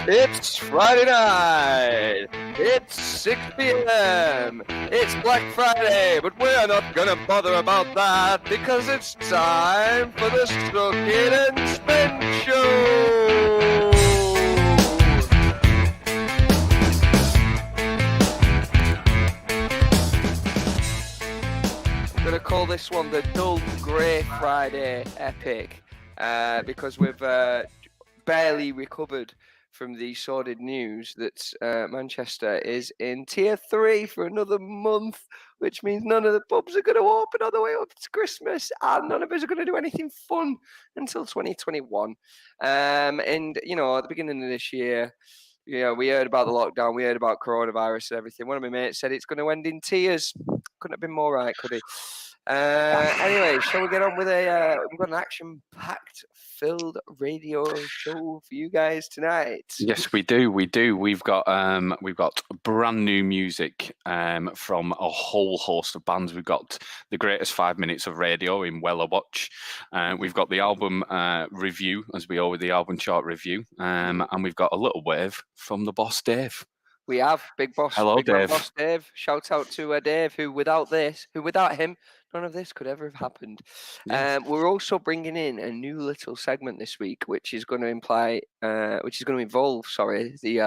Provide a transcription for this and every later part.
It's Friday night. It's 6 p.m. It's Black Friday, but we're not gonna bother about that because it's time for the Suck It and Spend Show. I'm gonna call this one the Dull Grey Friday Epic because we've barely recovered from the sordid news that Manchester is in Tier 3 for another month, which means none of the pubs are going to open all the way up to Christmas, and none of us are going to do anything fun until 2021. And, you know, at the beginning of this year, we heard about the lockdown, we heard about coronavirus and everything. One of my mates said it's going to end in tears. Couldn't have been more right, could he? Anyway, shall we get on with we've got an action-packed filled radio show for you guys tonight. Yes, we do. We've got brand new music from a whole host of bands. We've got the greatest 5 minutes of radio in Weller Watch. We've got the album review, as we always the album chart review, and we've got a little wave from the boss Dave. We have Big Boss. Hello, Dave. Boss Dave. Shout out to Dave, who without him, none of this could ever have happened. Yes. We're also bringing in a new little segment this week, which is going to involve, the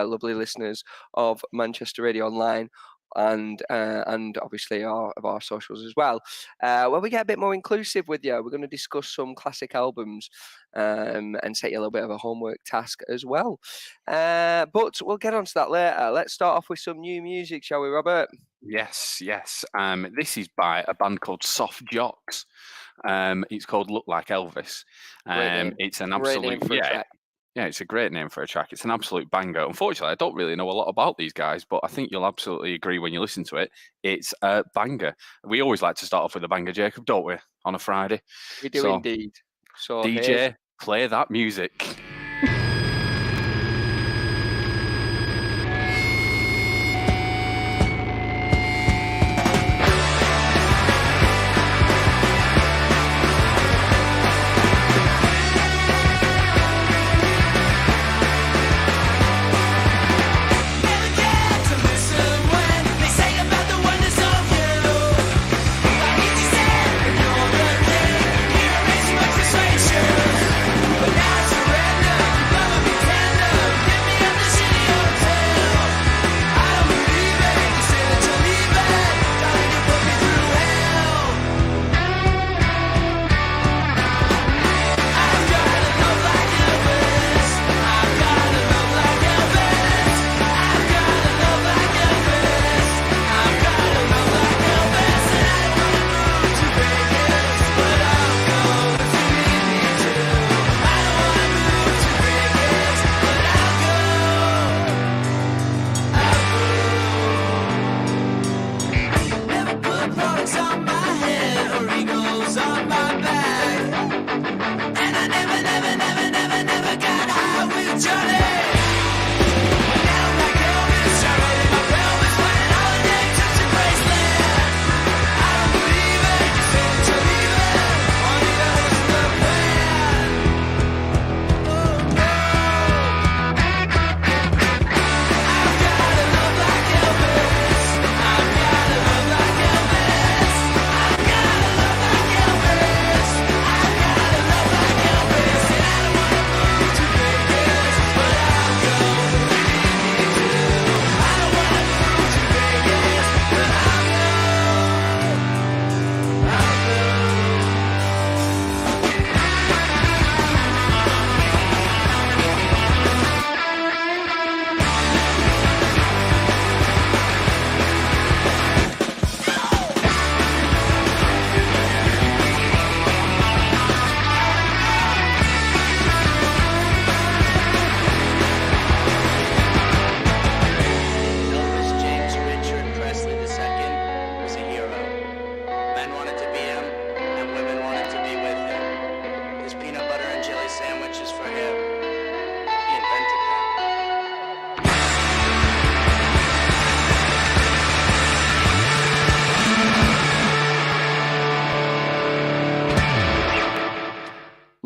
lovely listeners of Manchester Radio Online and obviously of our socials as well, where we get a bit more inclusive with you. We're going to discuss some classic albums and set you a little bit of a homework task as well. But we'll get on to that later. Let's start off with some new music, shall we, Robert? Yes. This is by a band called Soft Jocks. It's called Look Like Elvis. It's an absolute track. Yeah, it's a great name for a track. It's an absolute banger. Unfortunately, I don't really know a lot about these guys, but I think you'll absolutely agree when you listen to it. It's a banger. We always like to start off with a banger, Jacob, don't we, on a Friday? We do indeed. So DJ, play that music. Surrender.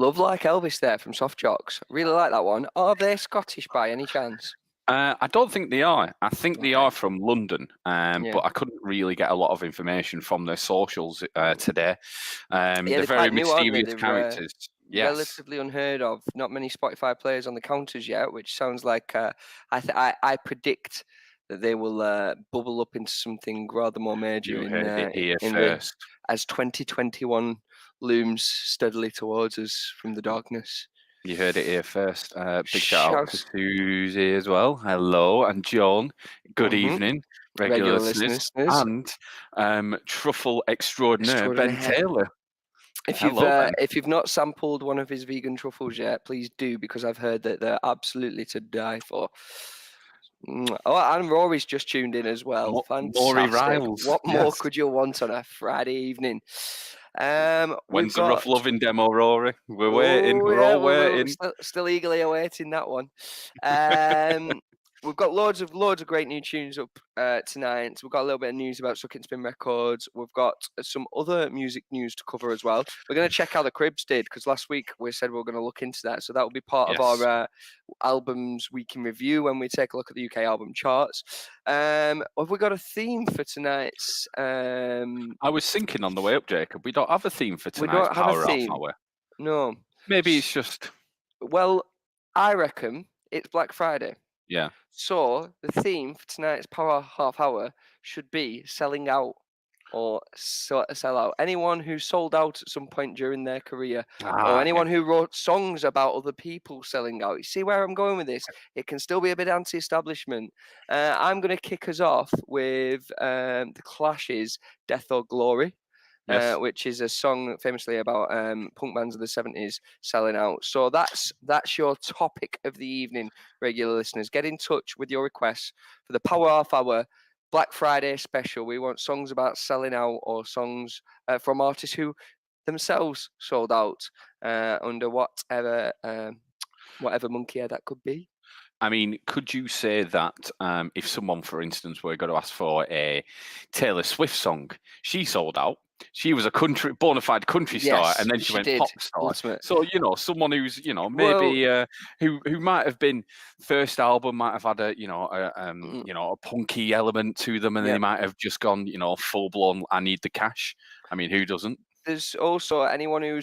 Love Like Elvis there from Soft Jocks. Really like that one. Are they Scottish by any chance? I don't think they are. I think they are from London, but I couldn't really get a lot of information from their socials today. They're quite very new, aren't they? mysterious characters. Yes. Relatively unheard of. Not many Spotify players on the counters yet, which sounds like I predict that they will bubble up into something rather more major as 2021 looms steadily towards us from the darkness. You heard it here first. Big shout out to Susie as well. Hello, and John. Good evening, regular listeners. And truffle extraordinaire Ben Taylor. If you've not sampled one of his vegan truffles yet, please do, because I've heard that they're absolutely to die for. Oh, and Rory's just tuned in as well. Fantastic. What more could you want on a Friday evening? When's the rough loving demo, Rory? We're waiting. We're all waiting. Still eagerly awaiting that one. We've got loads of great new tunes up tonight. We've got a little bit of news about Suck It and Spin Records. We've got some other music news to cover as well. We're going to check how the Cribs did, because last week we said we were going to look into that. So that will be part of our albums week in review when we take a look at the UK album charts. Have we got a theme for tonight's? I was thinking on the way up, Jacob, we don't have a theme for tonight's Power Half Hour. No. Maybe it's just... Well, I reckon it's Black Friday. Yeah. So the theme for tonight's Power Half Hour should be selling out, or sell out. Anyone who sold out at some point during their career, or anyone who wrote songs about other people selling out. You see where I'm going with this? It can still be a bit anti-establishment. I'm going to kick us off with the Clash's "Death or Glory." Which is a song famously about punk bands of the 70s selling out. So that's your topic of the evening, regular listeners. Get in touch with your requests for the Power Half Hour Black Friday special. We want songs about selling out, or songs from artists who themselves sold out under whatever monkey head that could be. I mean, could you say that if someone, for instance, were going to ask for a Taylor Swift song, she sold out? She was a bona fide country star, and then she went pop star. Ultimate. So someone who's maybe who might have been first album might have had a punky element to them, and they might have just gone full blown. I need the cash. I mean, who doesn't? There's also anyone who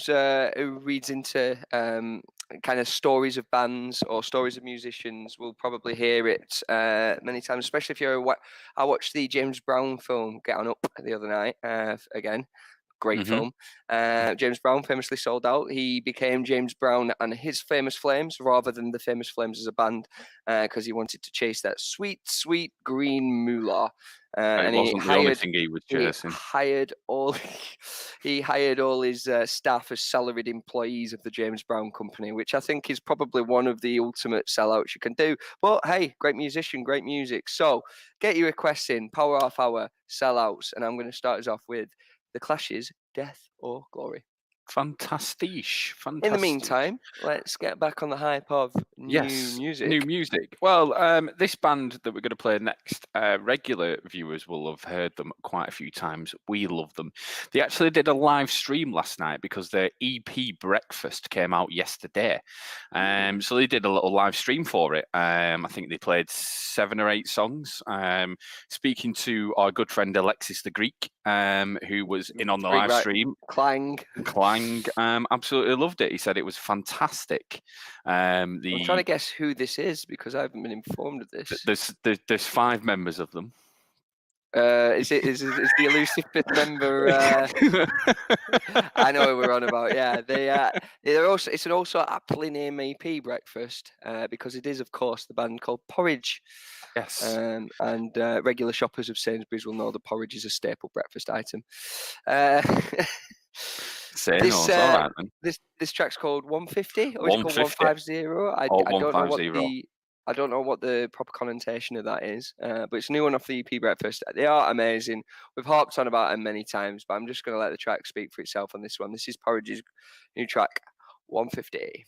reads into kind of stories of bands or stories of musicians will probably hear it many times, especially if I watched the James Brown film Get On Up the other night again. Great film. James Brown famously sold out. He became James Brown and his Famous Flames rather than the Famous Flames as a band, because he wanted to chase that sweet, sweet green moolah. And it wasn't the only thing he was chasing. He hired all his staff as salaried employees of the James Brown Company, which I think is probably one of the ultimate sellouts you can do. But hey, great musician, great music. So get your requests in, Power Half Hour sellouts, and I'm going to start us off with the Clash's "Death or Glory." Fantastic. In the meantime, let's get back on the hype of new music. Well, this band that we're going to play next, regular viewers will have heard them quite a few times. We love them. They actually did a live stream last night because their EP Breakfast came out yesterday. So they did a little live stream for it. I think they played 7 or 8 songs. Speaking to our good friend Alexis the Greek, who was in on the live stream. Clang. Absolutely loved it. He said it was fantastic. I'm trying to guess who this is because I haven't been informed of this. There's 5 members of them. Is the elusive 5th member? I know who we're on about. Yeah, they're also. It's also aptly named EP Breakfast because it is, of course, the band called Porridge. Yes. And regular shoppers of Sainsbury's will know that porridge is a staple breakfast item. All right, then. This track's called 150 or is it called 150? I don't know what the proper connotation of that is, but it's a new one off the EP Breakfast. They are amazing. We've harped on about them many times, but I'm just going to let the track speak for itself on this one. This is Porridge's new track, 150.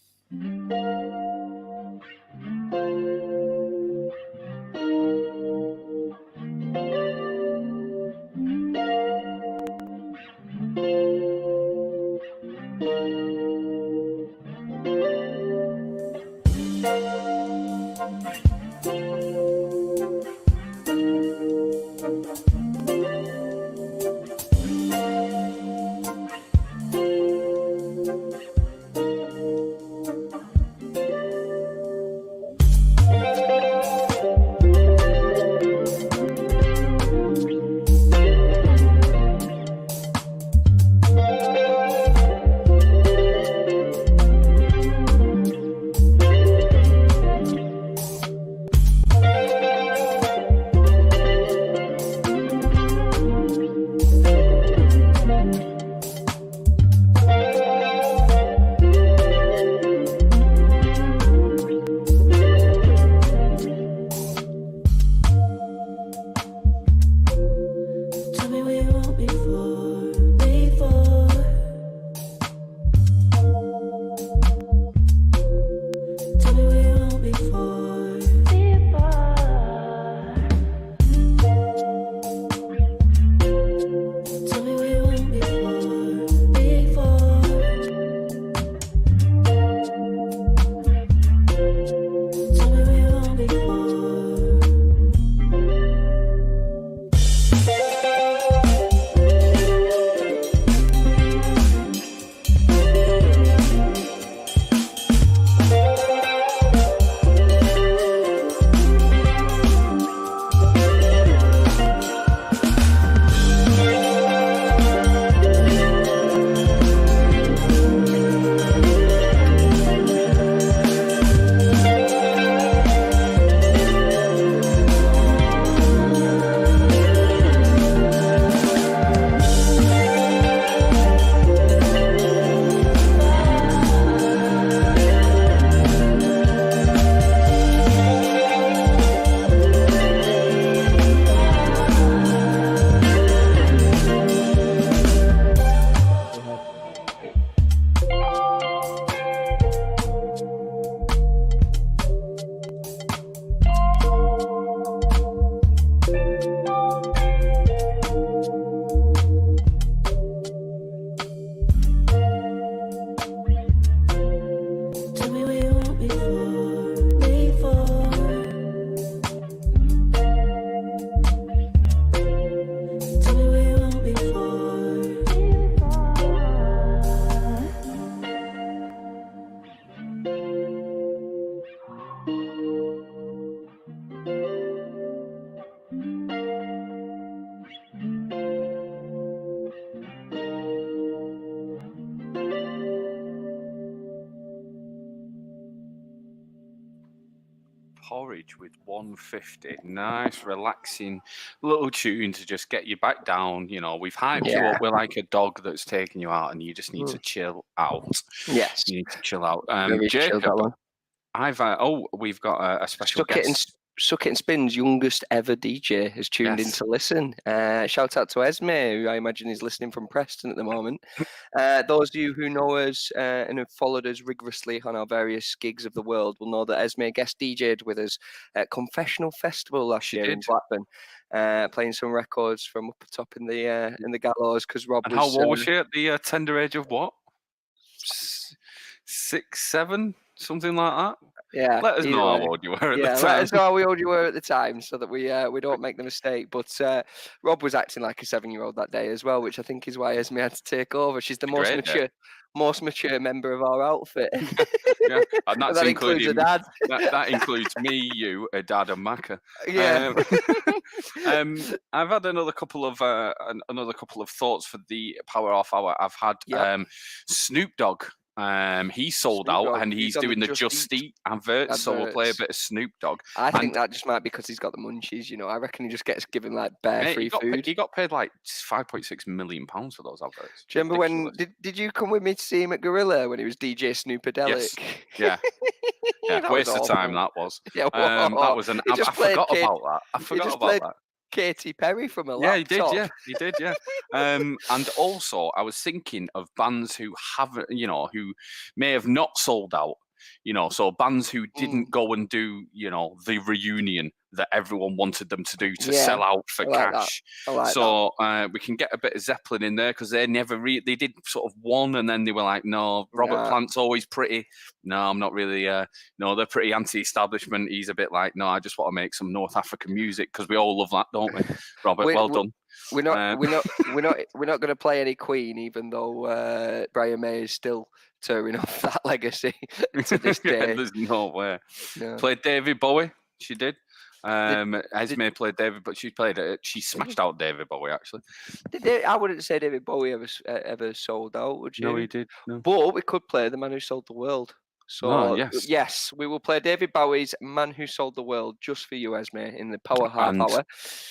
Porridge with 150. Nice, relaxing little tune to just get you back down. You know, we've hyped you up. We're like a dog that's taking you out, and you just need to chill out. Yes. You need to chill out. Very Jacob, chilled, that one. We've got a special guest. Suck It and Spin's youngest ever DJ has tuned in to listen. Shout out to Esme, who I imagine is listening from Preston at the moment. Those of you who know us and have followed us rigorously on our various gigs of the world will know that Esme guest DJ'd with us at Confessional Festival last year in Blackburn, playing some records from up top in the gallows because Rob and was. How old was she at the tender age of what? 6, 7, something like that. Yeah. Let us know how old you were at the time. Let us know how old you were at the time so that we don't make the mistake. But Rob was acting like a 7-year-old that day as well, which I think is why Esme had to take over. She's the most mature member of our outfit. Yeah, and that includes a dad. That includes me, you, a dad, and Macca. Yeah. I've had another couple of thoughts for the Power Off Hour. I've had Snoop Dogg. He's sold out and he's doing the Just Eat adverts, so we'll play a bit of Snoop Dogg. I think that just might be because he's got the munchies, you know. I reckon he just gets given like bare free food. He got paid like £5.6 million for those adverts. Do you remember when did you come with me to see him at Gorilla when he was DJ Snoopadelic? Yes. Yeah. Waste of time that was. Yeah, that was an I forgot about that. I forgot about that. Katy Perry from a laptop. He did. And also, I was thinking of bands who haven't, who may have not sold out, so bands who didn't go and do, the reunion that everyone wanted them to do to sell out for cash. We can get a bit of Zeppelin in there because they never they did sort of one and then they were like, no, Robert Plant's always pretty. No, I'm not really. No, they're pretty anti-establishment. He's a bit like, no, I just want to make some North African music because we all love that, don't we, Robert? Well done. We're not going to play any Queen, even though Brian May is still tearing off that legacy to this day. There's no way. No. Played David Bowie. She did. Esme played David, but she smashed out David Bowie actually. I wouldn't say David Bowie ever sold out, would you? No, he did. No. But we could play The Man Who Sold the World. So yes, we will play David Bowie's Man Who Sold the World just for you, Esme, in the Power Half Hour.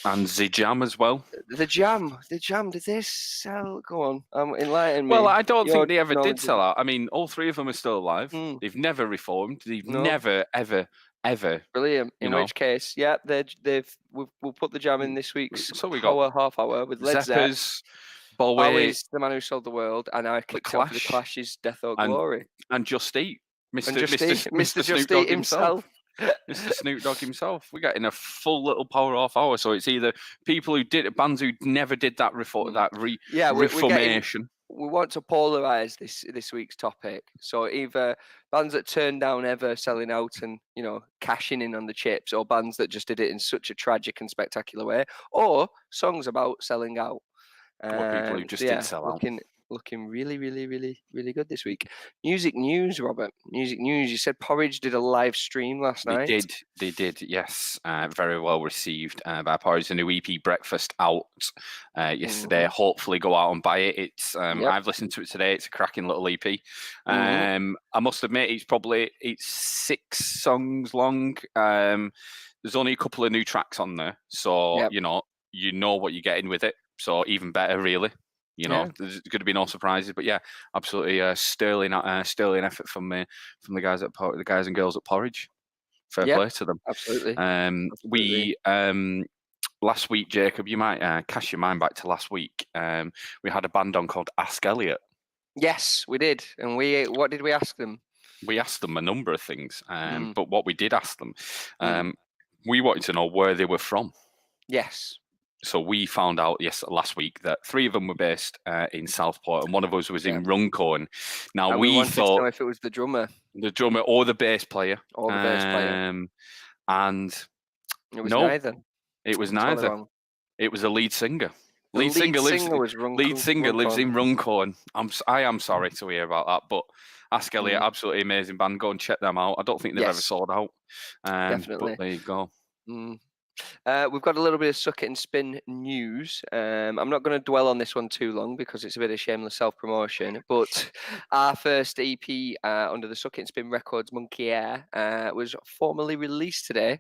And the Jam as well. The Jam, did they sell? Go on, enlighten me. Well, I don't think they ever did sell out. I mean, all three of them are still alive. They've never reformed. They've never, ever. Brilliant. In which case, we'll put the Jam in this week's Power Half Hour with Led Zeppelin, Bowie's The Man Who Sold the World, and I kicked off the Clash's Death or Glory. And Just Eat. Mr. Just Eat himself. Mr. Snoop Dogg himself. We got in a full little Power Off Hour, so it's either people who did bands who never did that reformation. We want to polarize this week's topic. So either bands that turned down ever selling out and cashing in on the chips, or bands that just did it in such a tragic and spectacular way, or songs about selling out. People who just did sell out. Looking really, really, really, really good this week. Music news, Robert. Music news. You said Porridge did a live stream last night. They did. Yes, very well received by Porridge. The new EP Breakfast out yesterday. Hopefully, go out and buy it. It's I've listened to it today. It's a cracking little EP. I must admit, it's 6 songs long. There's only a couple of new tracks on there, so you know what you're getting with it. So even better, really. There's going to be no surprises, but absolutely sterling effort from the guys and girls at Porridge. Fair play to them. Absolutely. We last week, Jacob, you might cast your mind back to last week. We had a band on called Ask Elliot. Yes, we did. And what did we ask them? We asked them a number of things, but what we did ask them, we wanted to know where they were from. Yes. So we found out last week that 3 of them were based in Southport, and one of us was in Runcorn. Now and we wanted to know if it was the drummer or the bass player, and it was neither. It was neither. It was a lead singer. Lead singer lives in Runcorn. I am sorry to hear about that, but Ask Elliot, absolutely amazing band. Go and check them out. I don't think they've ever sold out. Definitely. But there you go. We've got a little bit of Suck It and Spin news. I'm not going to dwell on this one too long because it's a bit of shameless self-promotion, but our first EP under the Suck It and Spin Records, Monkey Air, was formally released today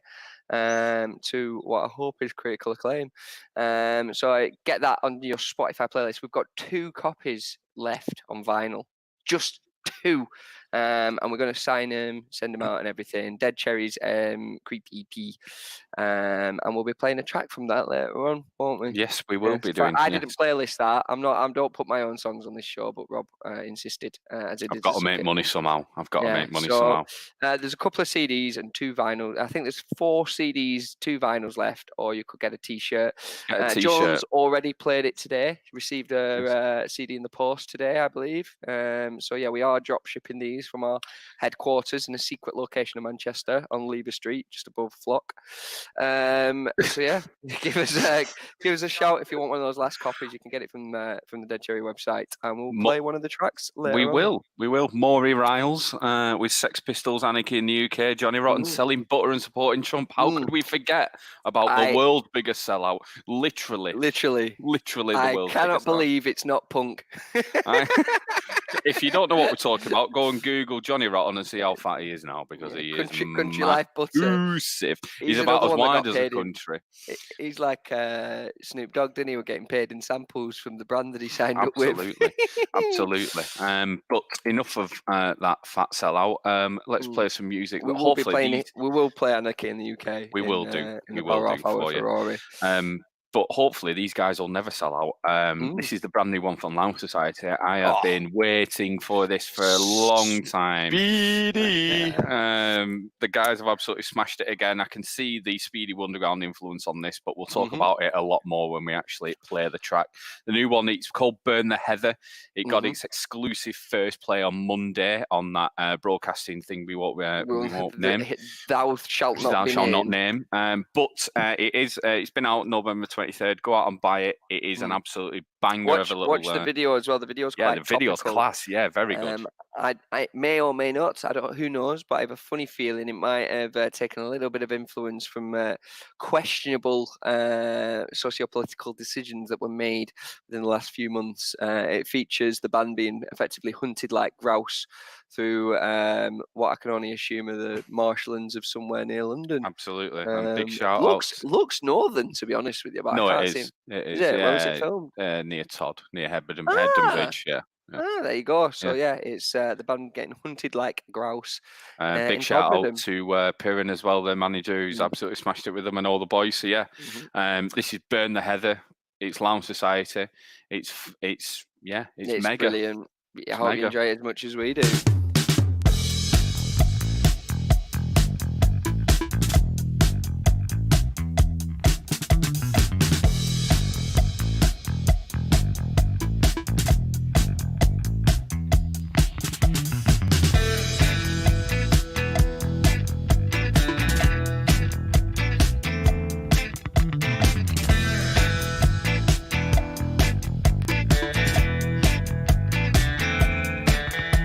to what I hope is critical acclaim. So I get that on your Spotify playlist. We've got 2 copies left on vinyl. Just 2. And we're going to sign them, send them out and everything. Dead Cherries Creep EP. And we'll be playing a track from that later on, won't we? Yes, we will be doing. I didn't playlist that. I don't put my own songs on this show, but Rob insisted. I've got to make money somehow. There's a couple of CDs and 2 vinyls. I think there's 4 CDs, 2 vinyls left, or you could get a T-shirt. Jones already played it today. Received a CD in the post today, I believe. So yeah, we are drop shipping these from our headquarters in a secret location in Manchester on Lever Street, just above Flock. So yeah, give us a shout if you want one of those last copies. You can get it from the Dead Cherry website, and we'll play one of the tracks later. We will. Maury Riles with Sex Pistols, Anarchy in the UK, Johnny Rotten selling butter and supporting Trump. How could we forget about the world's biggest sellout? Literally the world's. I cannot believe it's not punk. If you don't know what we're talking about, go and Google Johnny Rotten and see how fat he is now, because he is country life butter. He's about as wide as a country. He's like Snoop Dogg, didn't he? We're getting paid in samples from the brand that he signed up with. Absolutely. But enough of that fat sellout. Let's play some music. We will play Anarchy in the UK. We will do for you. But hopefully these guys will never sell out. This is the brand new one from Lounge Society. I have been waiting for this for a long time. Speedy! The guys have absolutely smashed it again. I can see the Speedy Wonderground influence on this, but we'll talk about it a lot more when we actually play the track. The new one, it's called Burn the Heather. It got its exclusive first play on Monday on that broadcasting thing we won't name. Thou shalt not name. But it's been out November 23rd. Go out and buy it. It is an absolutely banger of a little. Watch the video as well. The video's quite the video's class. Yeah, very good. I may or may not. Who knows? But I have a funny feeling it might have taken a little bit of influence from questionable socio-political decisions that were made within the last few months. It features the band being effectively hunted like grouse through what I can only assume are the marshlands of somewhere near London. Absolutely. Big shout out. Looks northern, to be honest with you. But it is. Where was it filmed? Near Todd, near Hebden Bridge. Yeah. There you go. So it's the band getting hunted like grouse. Big shout out to Piran as well, their manager, who's absolutely smashed it with them and all the boys. So this is Burn the Heather. It's Lounge Society. It's mega. Brilliant. I hope you enjoy it as much as we do.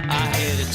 I hear the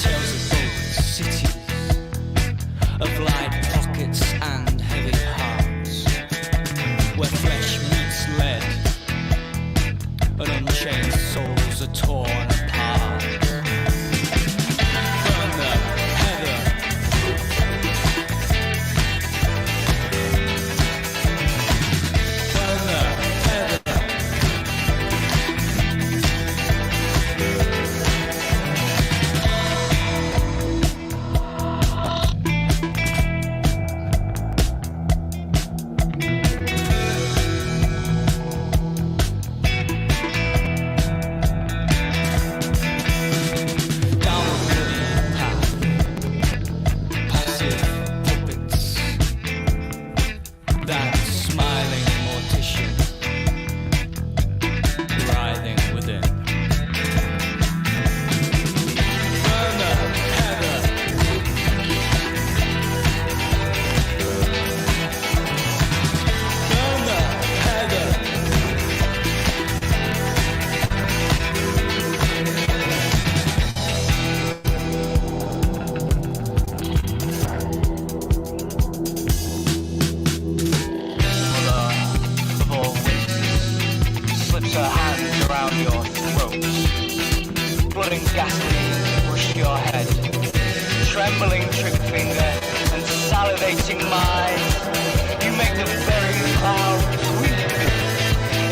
fascinating minds. You make the very clouds weep,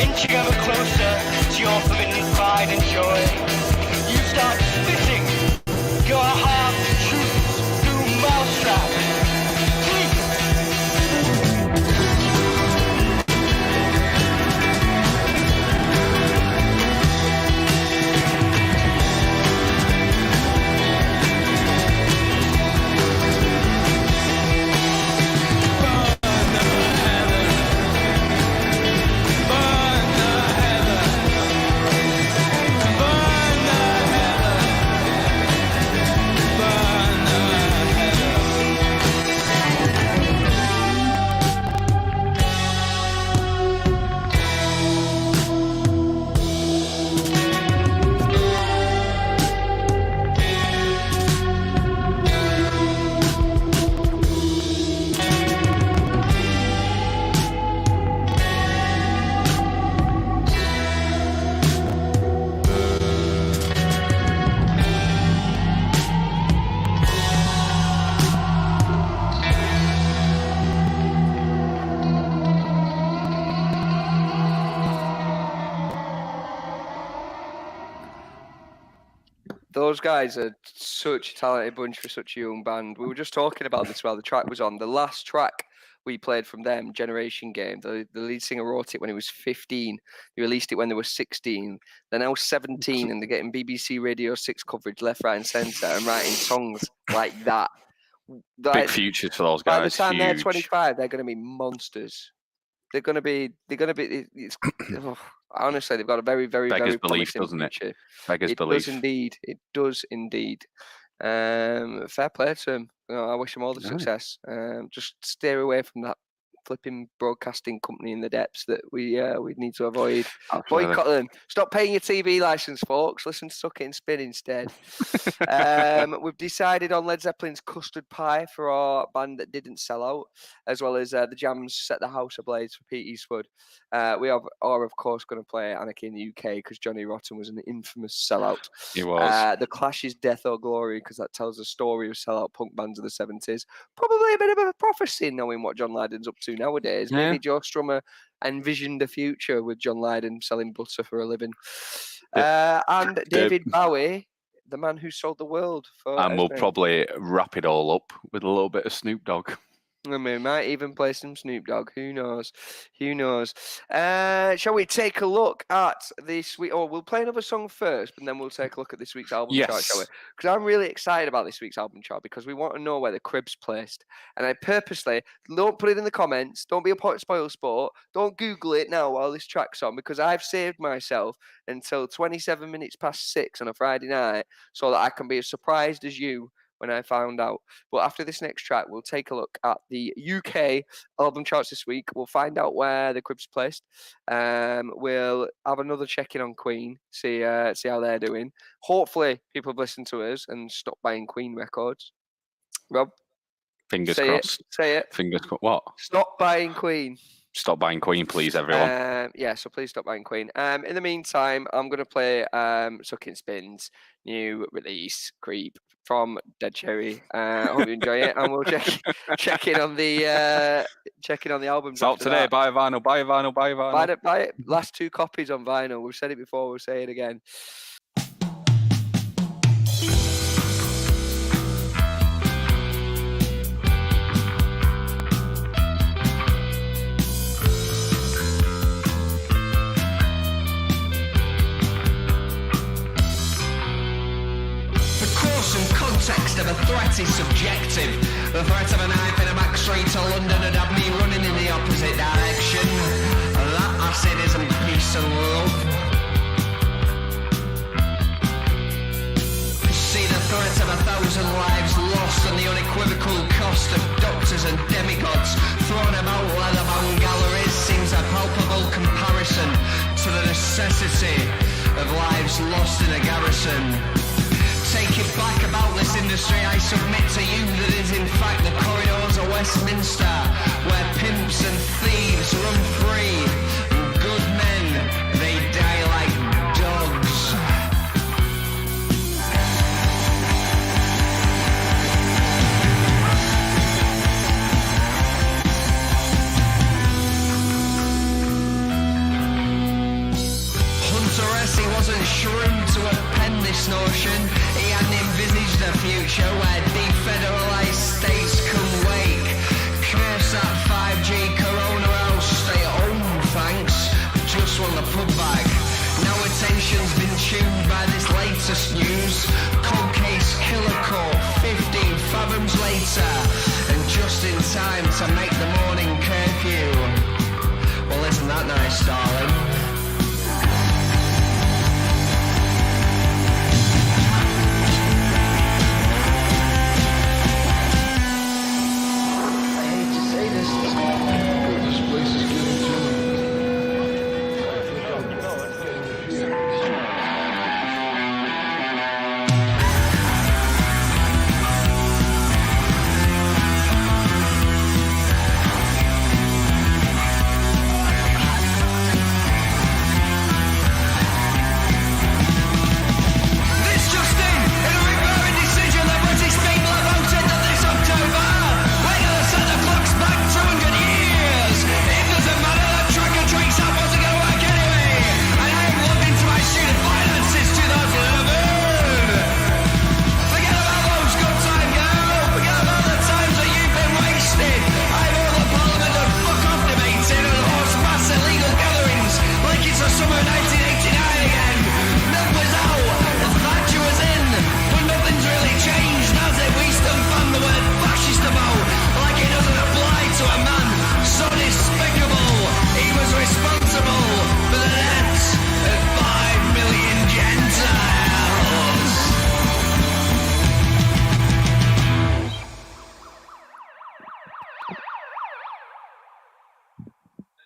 inching ever closer to your forbidden pride and joy. You start spitting your half-truths through mousetraps. Those guys are such a talented bunch for such a young band. We were just talking about this while the track was on. The last track we played from them, Generation Game, the lead singer wrote it when he was 15. He released it when they were 16. They're now 17 and they're getting BBC Radio 6 coverage left, right and centre and writing songs like that. Big futures for those guys. By the time huge. they're 25, they're going to be monsters. They're going to be. Honestly, they've got a very, very, Beggars very belief, promising doesn't future. It? Beggars it belief. Does indeed. It does indeed. Fair play to them. I wish them all the success. Just steer away from that flipping broadcasting company in the depths that we need to avoid. Absolutely. Boycott them. Stop paying your TV license, folks. Listen to Suck It and Spin instead. We've decided on Led Zeppelin's Custard Pie for our band that didn't sell out, as well as the Jams Set the House Ablaze for Pete Eastwood. We are, of course, going to play Anarchy in the UK because Johnny Rotten was an infamous sellout. He was. The Clash's Death or Glory, because that tells a story of sellout punk bands of the 70s. Probably a bit of a prophecy knowing what John Lydon's up to nowadays. Yeah. Maybe Joe Strummer envisioned a future with John Lydon selling butter for a living. And David Bowie, the man who sold the world. And we'll probably wrap it all up with a little bit of Snoop Dogg. I mean, we might even play some Snoop Dogg. Who knows? Who knows? Shall we take a look at this week? Or we'll play another song first, and then we'll take a look at this week's album chart, shall we? Because I'm really excited about this week's album chart because we want to know where the Crib's placed. And I purposely don't put it in the comments. Don't be a spoil sport. Don't Google it now while this track's on because I've saved myself until 27 minutes past 6 on a Friday night so that I can be as surprised as you when I found out. But after this next track, we'll take a look at the UK album charts this week. We'll find out where the Crib's placed. We'll have another check-in on Queen, see how they're doing. Hopefully, people have listened to us and stopped buying Queen records. Rob? Fingers crossed. Say it. Fingers crossed. What? Stop buying Queen. Stop buying Queen, please, everyone. So please stop buying Queen. In the meantime, I'm going to play Suck It and Spin's new release, Creep, from Dead Cherry. Hope you enjoy it, and we'll check in on the album. It's out today. Buy vinyl. Buy vinyl. Buy vinyl. Buy it. Last 2 copies on vinyl. We've said it before. We'll say it again. Context of a threat is subjective. The threat of a knife in a back street to London would have me running in the opposite direction. That acid isn't peace and love. See the threat of 1,000 lives lost and the unequivocal cost of doctors and demigods thrown about leather-bound galleries seems a palpable comparison to the necessity of lives lost in a garrison. Take it back about this industry, I submit to you that is in fact the corridors of Westminster, where pimps and thieves run free, and good men, they die like dogs. time to make the morning curfew. Well, isn't that nice, darling?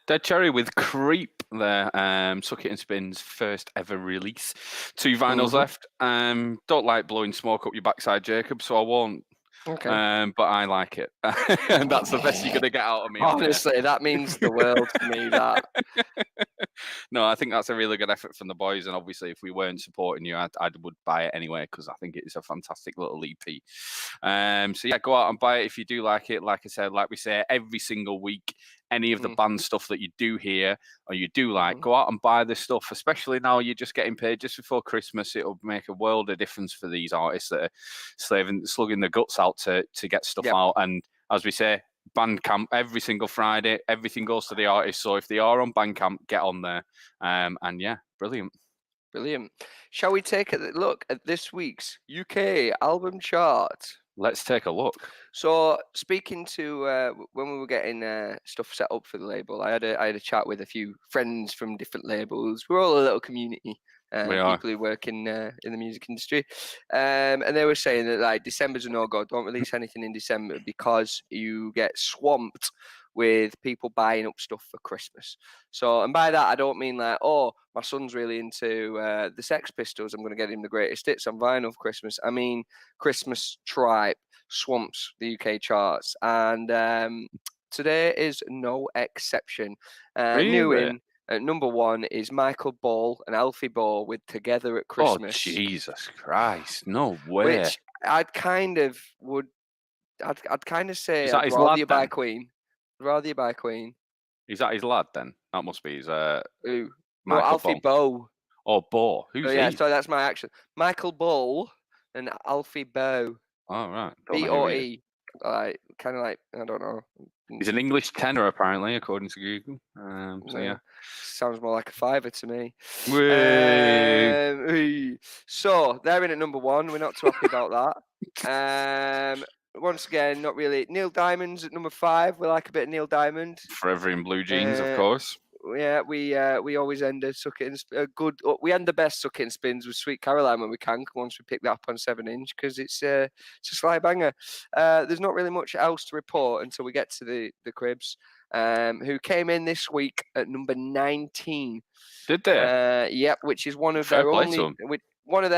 Dead Cherry with Creep there. Suck It and Spin's first ever release. 2 vinyls left. Don't like blowing smoke up your backside, Jacob, so I won't. Okay. But I like it. And that's the best you're going to get out of me. Honestly, that means the world to me, that. No, I think that's a really good effort from the boys. And obviously, if we weren't supporting you, I would buy it anyway, because I think it is a fantastic little EP. So yeah, go out and buy it if you do like it. Like I said, like we say every single week, any of the band stuff that you do hear or you do like, go out and buy this stuff, especially now you're just getting paid just before Christmas. It'll make a world of difference for these artists that are slugging their guts out to get stuff out. And as we say, Bandcamp every single Friday, everything goes to the artist. So if they are on Bandcamp, get on there. And yeah, brilliant. Shall we take a look at this week's UK album chart? Let's take a look. So, speaking to when we were getting stuff set up for the label, I had a chat with a few friends from different labels. We're all a little community. People who work in the music industry, and they were saying that like December's a no-go. Don't release anything in December because you get swamped with people buying up stuff for Christmas. So, and by that I don't mean like, oh, my son's really into the Sex Pistols, I'm going to get him the greatest hits on vinyl for Christmas. I mean, Christmas Tribe swamps the UK charts, and today is no exception. New in at number 1 is Michael Ball and Alfie Ball with Together at Christmas. Oh, Jesus Christ. No way. Which I'd kind of say I'd rather you buy Queen. Rather you buy Queen. Is that his lad then? That must be his Who? Alfie Bow. Oh, Bo. Who's he? Yeah, sorry, that's my action. Michael Ball and Alfie Bow. Oh, right. B-O-E. Like, kind of like, I don't know. He's an English tenor, apparently, according to Google. So, yeah. Sounds more like a fiver to me. Whee! So, they're in at number 1. We're not too happy about that. Once again, not really. Neil Diamond's at number 5. We like a bit of Neil Diamond. Forever in Blue Jeans, of course. Yeah, we always end we end the best Suck It and Spins with Sweet Caroline when we can, once we pick that up on 7-inch, because it's a sly banger. There's not really much else to report until we get to the Cribs, who came in this week at number 19. Did they? Yep, which is one of their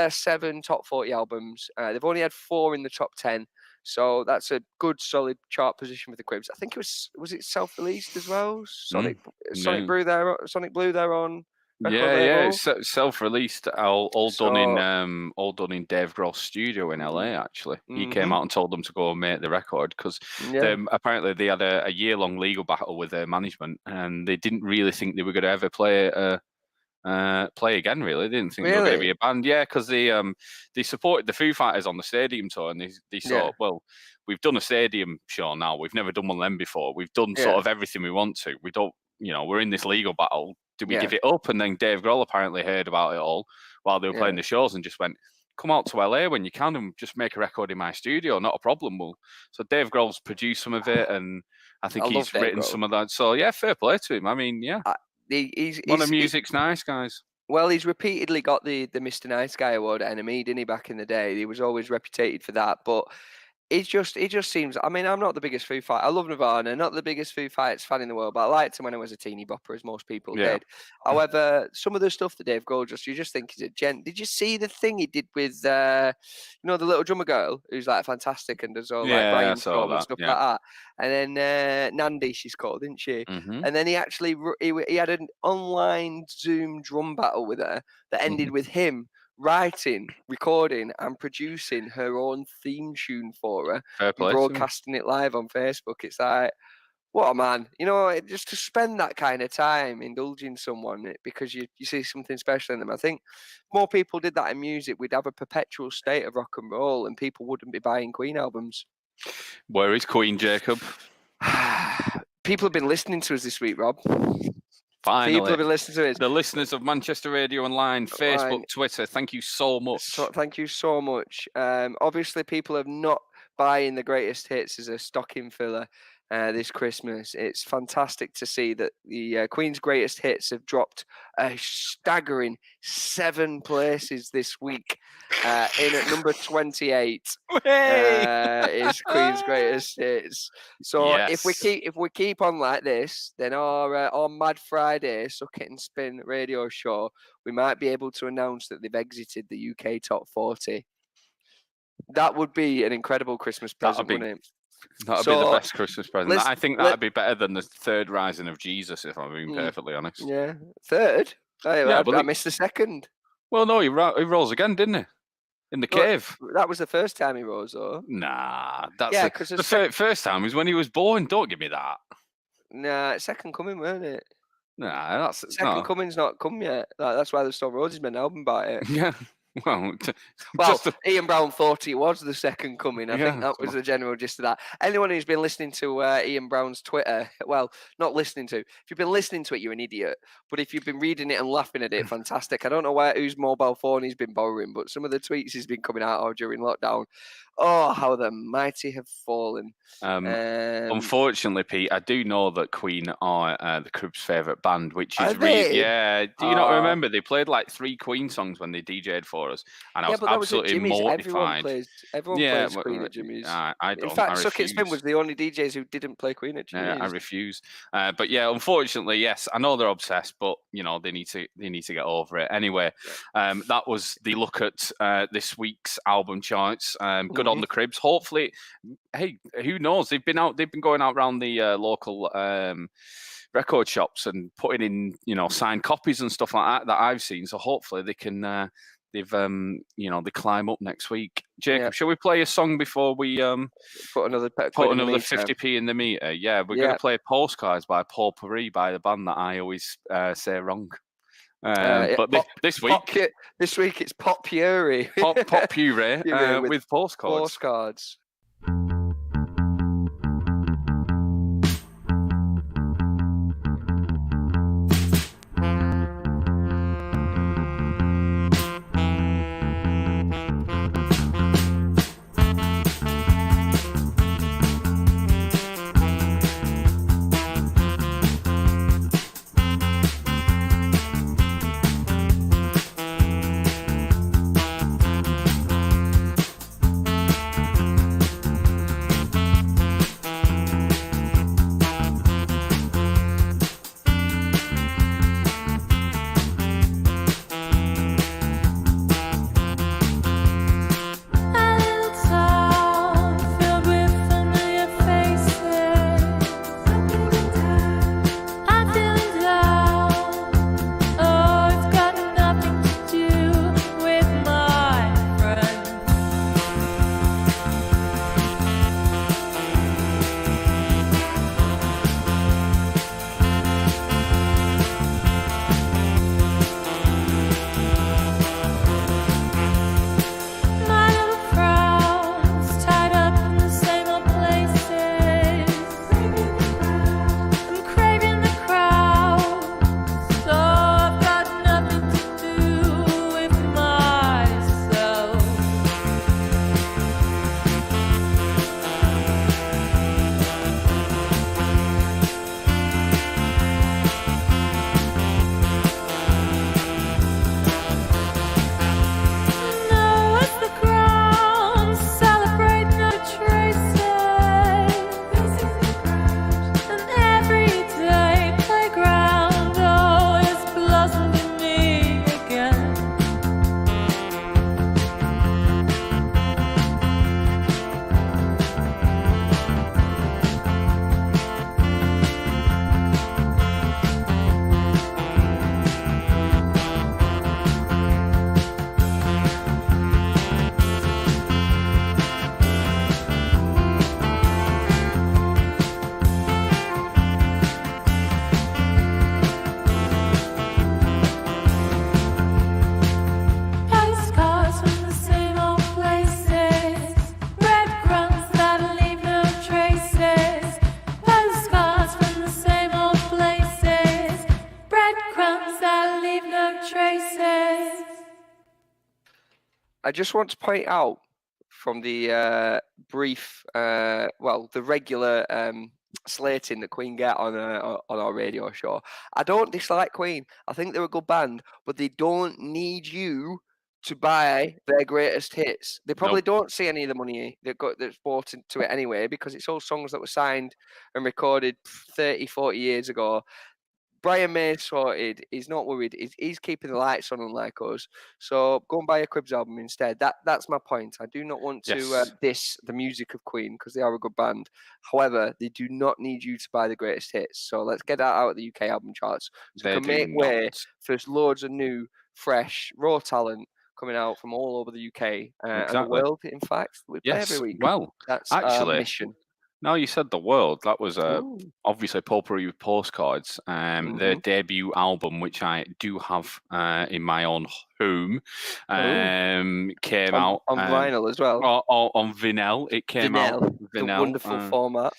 7 top 40 albums. They've only had 4 in the top 10. So that's a good, solid chart position for the Cribs. I think it was it self-released as well? Sonic Blue there on. Yeah, it's self-released. All done in Dave Grohl's studio in LA. Actually, he came out and told them to go and make the record because apparently they had a year-long legal battle with their management, and they didn't really think they were going to ever play again. Really, they didn't think they were going to be a band. Yeah, because they supported the Foo Fighters on the stadium tour, and they thought, well, we've done a stadium show now. We've never done one of them before. We've done sort of everything we want to. We don't, we're in this legal battle. Do we give it up? And then Dave Grohl apparently heard about it all while they were playing the shows and just went, come out to LA when you can and just make a record in my studio. Not a problem. So Dave Grohl's produced some of it, and I think he's written some of that. So yeah, fair play to him. I mean, yeah, modern music's nice, guys. Well, he's repeatedly got the Mr. Nice Guy award at NME, didn't he, back in the day? He was always reputed for that, but it just seems. I mean, I'm not the biggest Foo Fighters. I love Nirvana, not the biggest Foo Fighters fan in the world, but I liked him when I was a teeny bopper, as most people did. However, some of the stuff that Dave Grohl you just think is a gent. Did you see the thing he did with, the little drummer girl who's like fantastic and does all like Brian Storm and stuff like that? And then Nandi, she's called, didn't she? Mm-hmm. And then he actually he had an online Zoom drum battle with her that ended with him writing, recording, and producing her own theme tune for her, and broadcasting it live on Facebook. It's like, what a man. Just to spend that kind of time indulging someone because you see something special in them. I think if more people did that in music, we'd have a perpetual state of rock and roll and people wouldn't be buying Queen albums. Where is Queen, Jacob? People have been listening to us this week, Rob. Finally. People have been listening to us. The listeners of Manchester Radio Online, Facebook, Twitter, thank you so much. Thank you so much. Obviously, people are not buying the greatest hits as a stocking filler this Christmas. It's fantastic to see that the Queen's greatest hits have dropped a staggering 7 places this week. In at number 28 is Queen's greatest hits. So if we keep on like this, then our Mad Friday Suck It and Spin radio show, we might be able to announce that they've exited the UK top 40. That would be an incredible Christmas present, wouldn't it? That'd be the best Christmas present. I think that'd be better than the third rising of Jesus, if I'm being perfectly honest. Yeah, third? I missed the second. Well, no, he rose again, didn't he? In the cave. That was the first time he rose, though. Nah, that's the first time was when he was born. Don't give me that. Nah, second coming, weren't it? Nah, that's second coming's not come yet. That's why they've still Roses made an album about it. Yeah. Well, Ian Brown thought it was the second coming. I think that was the general gist of that. Anyone who's been listening to Ian Brown's Twitter, well, not listening to. If you've been listening to it, you're an idiot. But if you've been reading it and laughing at it, fantastic. I don't know whose mobile phone he's been borrowing, but some of the tweets he's been coming out of during lockdown. Oh, how the mighty have fallen. Unfortunately, Pete, I do know that Queen are the Cribs' favourite band, which is do you not remember? They played like 3 Queen songs when they DJ'd for us, and I was absolutely mortified. Everyone plays Queen at Jimmy's. I don't. In fact, Suck It Spin was the only DJs who didn't play Queen at Jimmy's. I refuse. But yeah, unfortunately, yes, I know they're obsessed, but they need to get over it. Anyway, that was the look at this week's album charts. Good on the Cribs. Hopefully, hey, who knows? They've been going out around the local record shops and putting in signed copies and stuff like that I've seen. So hopefully they can they climb up next week. Jacob, shall we play a song before we put another 50p in the meter? Yeah, we're going to play Postcards by Paul Paris, by the band that I always say wrong. But this week it's Pop Puree. Pop Puree with Postcards. I just want to point out from the brief, the regular slating that Queen get on our radio show. I don't dislike Queen. I think they're a good band, but they don't need you to buy their greatest hits. They probably don't see any of the money that's bought into it anyway, because it's all songs that were signed and recorded 30, 40 years ago. Brian May's sorted. He's not worried. He's keeping the lights on, unlike us. So go and buy a Cribs album instead. That's my point. I do not want to diss the music of Queen, because they are a good band. However, they do not need you to buy the greatest hits. So let's get that out of the UK album charts, so we can make way for loads of new, fresh, raw talent coming out from all over the UK and the world. In fact, we play every week. Well, that's actually, our mission. No, you said the world. That was obviously Potpourri with Postcards. Their debut album, which I do have in my own home, came out on vinyl as well. On vinyl. It came out the wonderful format.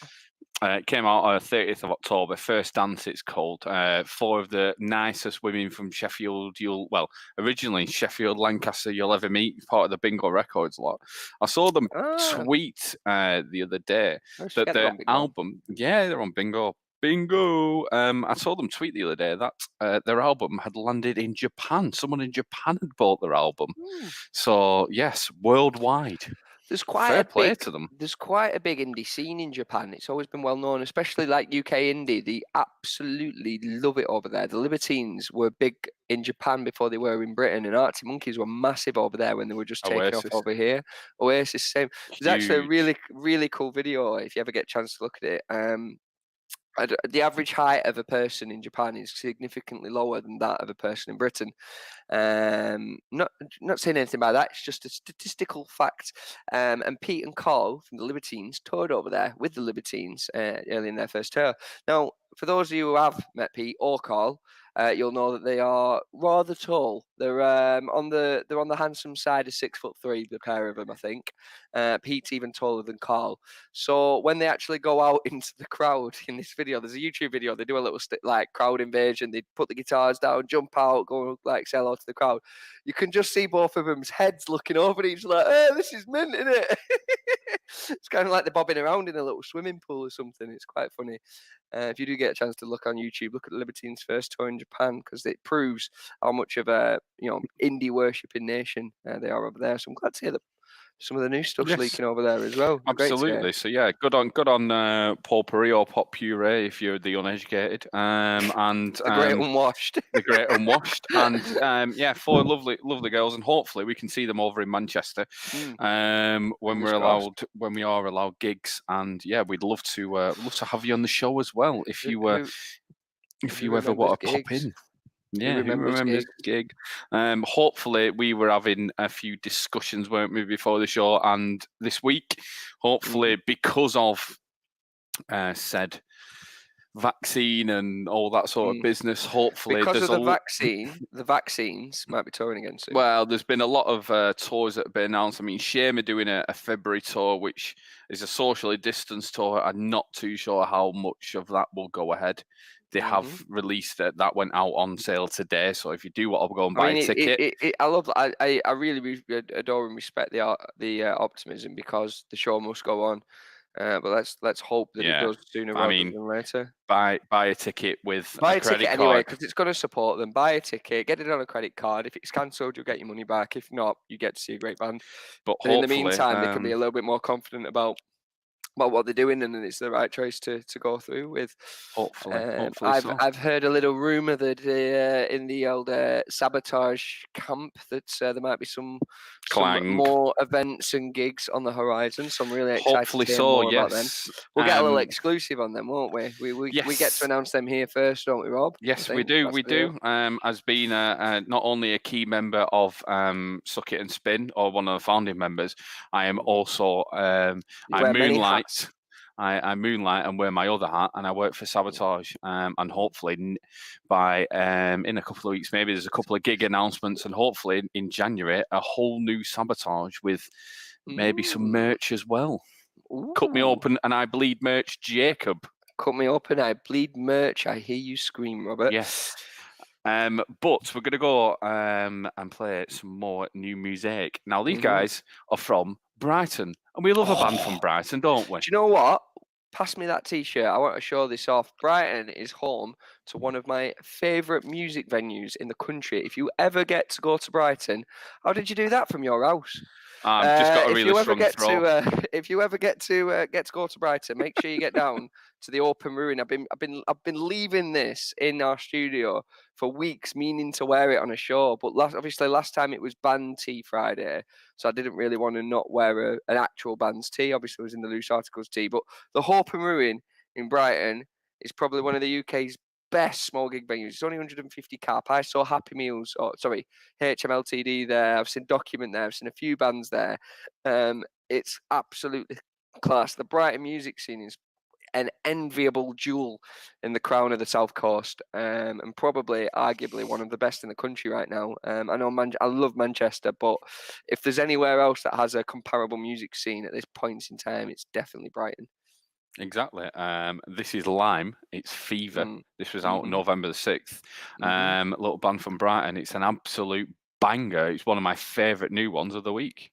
It came out on the 30th of October. First Dance, it's called. 4 of the nicest women from Sheffield. Originally Sheffield, Lancaster, you'll ever meet. Part of the Bingo Records lot. I saw them tweet the other day that their album. Yeah, they're on Bingo. I saw them tweet the other day that their album had landed in Japan. Someone in Japan had bought their album. So yes, worldwide. There's quite a big indie scene in Japan. It's always been well known, especially like UK indie. They absolutely love it over there. The Libertines were big in Japan before they were in Britain, and Arctic Monkeys were massive over there when they were just taking off over here. Oasis, same. There's actually a really, really cool video if you ever get a chance to look at it. The average height of a person in Japan is significantly lower than that of a person in Britain. Not saying anything about that. It's just a statistical fact. And Pete and Carl from the Libertines toured over there with the Libertines early in their first tour. Now, for those of you who have met Pete or Carl, you'll know that they are rather tall. They're on the handsome side of 6'3", the pair of them, I think. Pete's even taller than Carl. So when they actually go out into the crowd in this video, there's a YouTube video. They do a little crowd invasion. They put the guitars down, jump out, go say hello to the crowd. You can just see both of them's heads looking over each other like, "Oh, this is mint, isn't it?" It's kind of like they're bobbing around in a little swimming pool or something. It's quite funny. If you do get a chance to look on YouTube, look at the Libertines' first tour in Japan, because it proves how much of a indie worshipping nation they are over there. So I'm glad to hear that some of the new stuff's leaking over there as well. Absolutely. So yeah, good on Potpourri or Pop Puree if you're the uneducated, and the great unwashed. The great unwashed, and 4 lovely girls, and hopefully we can see them over in Manchester when we are allowed gigs, and we'd love to have you on the show as well if you ever want to pop in. Yeah, who remembers gig? Hopefully, we were having a few discussions, weren't we, before the show, and this week, hopefully, because of said vaccine and all that sort of business, hopefully, because of the vaccines might be touring again soon. Well, there's been a lot of tours that have been announced. I mean, Shame are doing a February tour, which is a socially distanced tour. I'm not too sure how much of that will go ahead. They have released it. That went out on sale today. So if you do want to go and buy a ticket, I love. I really adore and respect the optimism, because the show must go on. But let's hope that it does sooner rather than later. Buy a ticket with a credit ticket card anyway, because it's going to support them. Buy a ticket, get it on a credit card. If it's cancelled, you'll get your money back. If not, you get to see a great band. But in the meantime, they can be a little bit more confident about what they're doing, and it's the right choice to go through with. Hopefully, I've heard a little rumor that in the old Sabotage camp that there might be some more events and gigs on the horizon. So I'm really excited to hear more about them. We'll get a little exclusive on them, won't we? We get to announce them here first, don't we, Rob? Yes, we do. We do. As being not only a key member of Suck It and Spin, or one of the founding members, I am also I moonlight. I moonlight and wear my other hat, and I work for Sabotage. And hopefully, by in a couple of weeks, maybe there's a couple of gig announcements, and hopefully in January, a whole new Sabotage with maybe some merch as well. Ooh. Cut Me Open and I Bleed merch, Jacob. Cut Me Open, I Bleed merch. I hear you scream, Robert. Yes. But we're going to go and play some more new music. Now, these guys are from Brighton, and we love a band from Brighton, don't we? Do you know what? Pass me that T-shirt. I want to show this off. Brighton is home to one of my favourite music venues in the country. If you ever get to go to Brighton, how did you do that from your house? Just got a really strong throat. If you ever get to go to Brighton, make sure you get down to the Open Ruin. I've been leaving this in our studio for weeks, meaning to wear it on a show. But last time it was band tee Friday, so I didn't really want to not wear an actual band's tee. Obviously, it was in the Loose Articles tee. But the Open Ruin in Brighton is probably one of the UK's best small gig venues. It's only 150 cap. I saw HMLTD there. I've seen Document there. I've seen a few bands there. It's absolutely class. The Brighton music scene is an enviable jewel in the crown of the South Coast, and probably arguably one of the best in the country right now. I know I love Manchester, but if there's anywhere else that has a comparable music scene at this point in time, it's definitely Brighton. Exactly. This is Lime. It's Fever. This was out November the 6th. Little band from Brighton. It's an absolute banger. It's one of my favourite new ones of the week.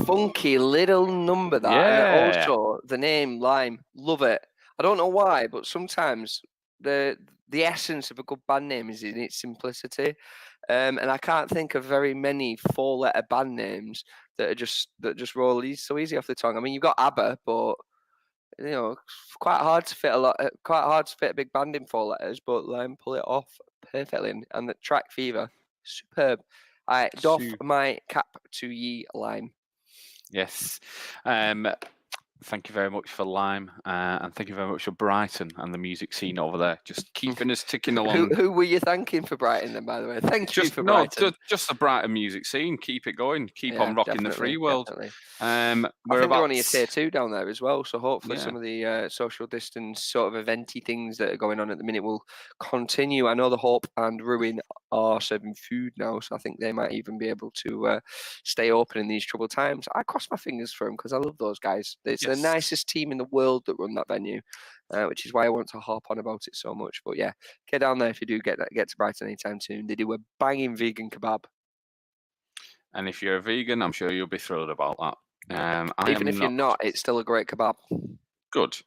Funky little number that, and also the name Lime, love it. I don't know why, but sometimes the essence of a good band name is in its simplicity, and I can't think of very many 4-letter band names that just roll so easy off the tongue. I mean, you've got ABBA, but you know, quite hard to fit a big band in 4 letters, but Lime pull it off perfectly, and the track Fever, superb. I doff my cap to ye, Lime. Yes. Thank you very much for Lyme, and thank you very much for Brighton and the music scene over there. Just keeping us ticking along. Who were you thanking for Brighton then, by the way? Thank you for Brighton. Just the Brighton music scene. Keep it going. Keep on rocking the free world. I think they're only a tier 2 down there as well, so hopefully some of the social distance sort of eventy things that are going on at the minute will continue. I know the Hope and Ruin are serving food now, so I think they might even be able to stay open in these troubled times. I cross my fingers for them because I love those guys. It's the nicest team in the world that run that venue, which is why I want to harp on about it so much. But yeah, get down there if you do get to Brighton anytime soon. They do a banging vegan kebab. And if you're a vegan, I'm sure you'll be thrilled about that. Even if you're not, it's still a great kebab. Good.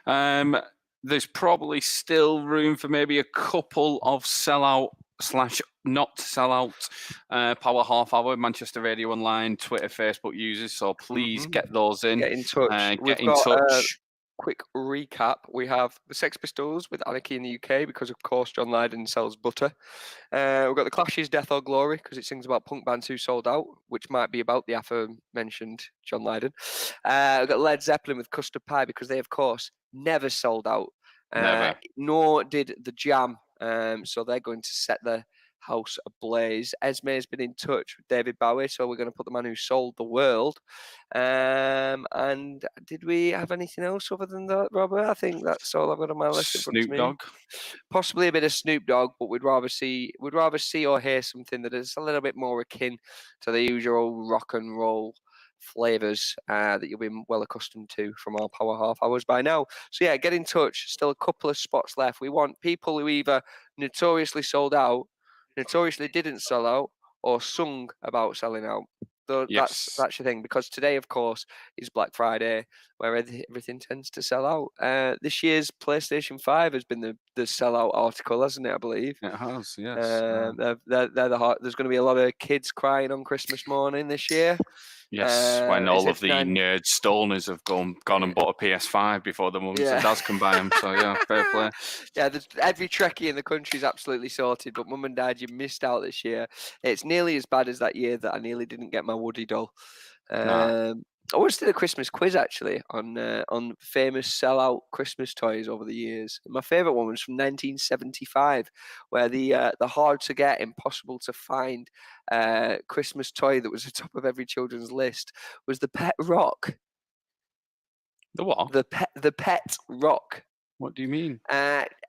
There's probably still room for maybe a couple of sellout / not sellout power half hour Manchester Radio Online Twitter, Facebook users. So please get those in. Get in touch. Get in touch. Quick recap: we have the Sex Pistols with Anarchy in the UK because, of course, John Lydon sells butter. We've got the Clash's Death or Glory because it sings about punk bands who sold out, which might be about the aforementioned John Lydon. We've got Led Zeppelin with Custard Pie because they, of course, never sold out. Never. Nor did the Jam. So they're going to set the house ablaze. Esme has been in touch with David Bowie, so we're going to put the man who sold the world. And did we have anything else other than that, Robert? I think that's all I've got on my list. Snoop Dogg. Possibly a bit of Snoop Dogg, but we'd rather see or hear something that is a little bit more akin to the usual rock and roll flavors that you'll be well accustomed to from our power half hours by now. So yeah, get in touch. Still a couple of spots left. We want people who either notoriously sold out, notoriously didn't sell out, or sung about selling out. That's your thing, because today, of course, is Black Friday, where everything tends to sell out. This year's PlayStation 5 has been the sellout article, hasn't it? I believe it has. Yes. They're there's going to be a lot of kids crying on Christmas morning this year. Yes, when all of the nerd stoners have gone and bought a PS5 before the mums and dads can buy them. So yeah, fair play. Yeah, every Trekkie in the country is absolutely sorted, but mum and dad, you missed out this year. It's nearly as bad as that year that I nearly didn't get my Woody doll. I once did a Christmas quiz actually on famous sellout Christmas toys over the years. My favourite one was from 1975, where the hard to get, impossible to find Christmas toy that was at the top of every children's list was the Pet Rock. The what? The Pet Rock. What do you mean?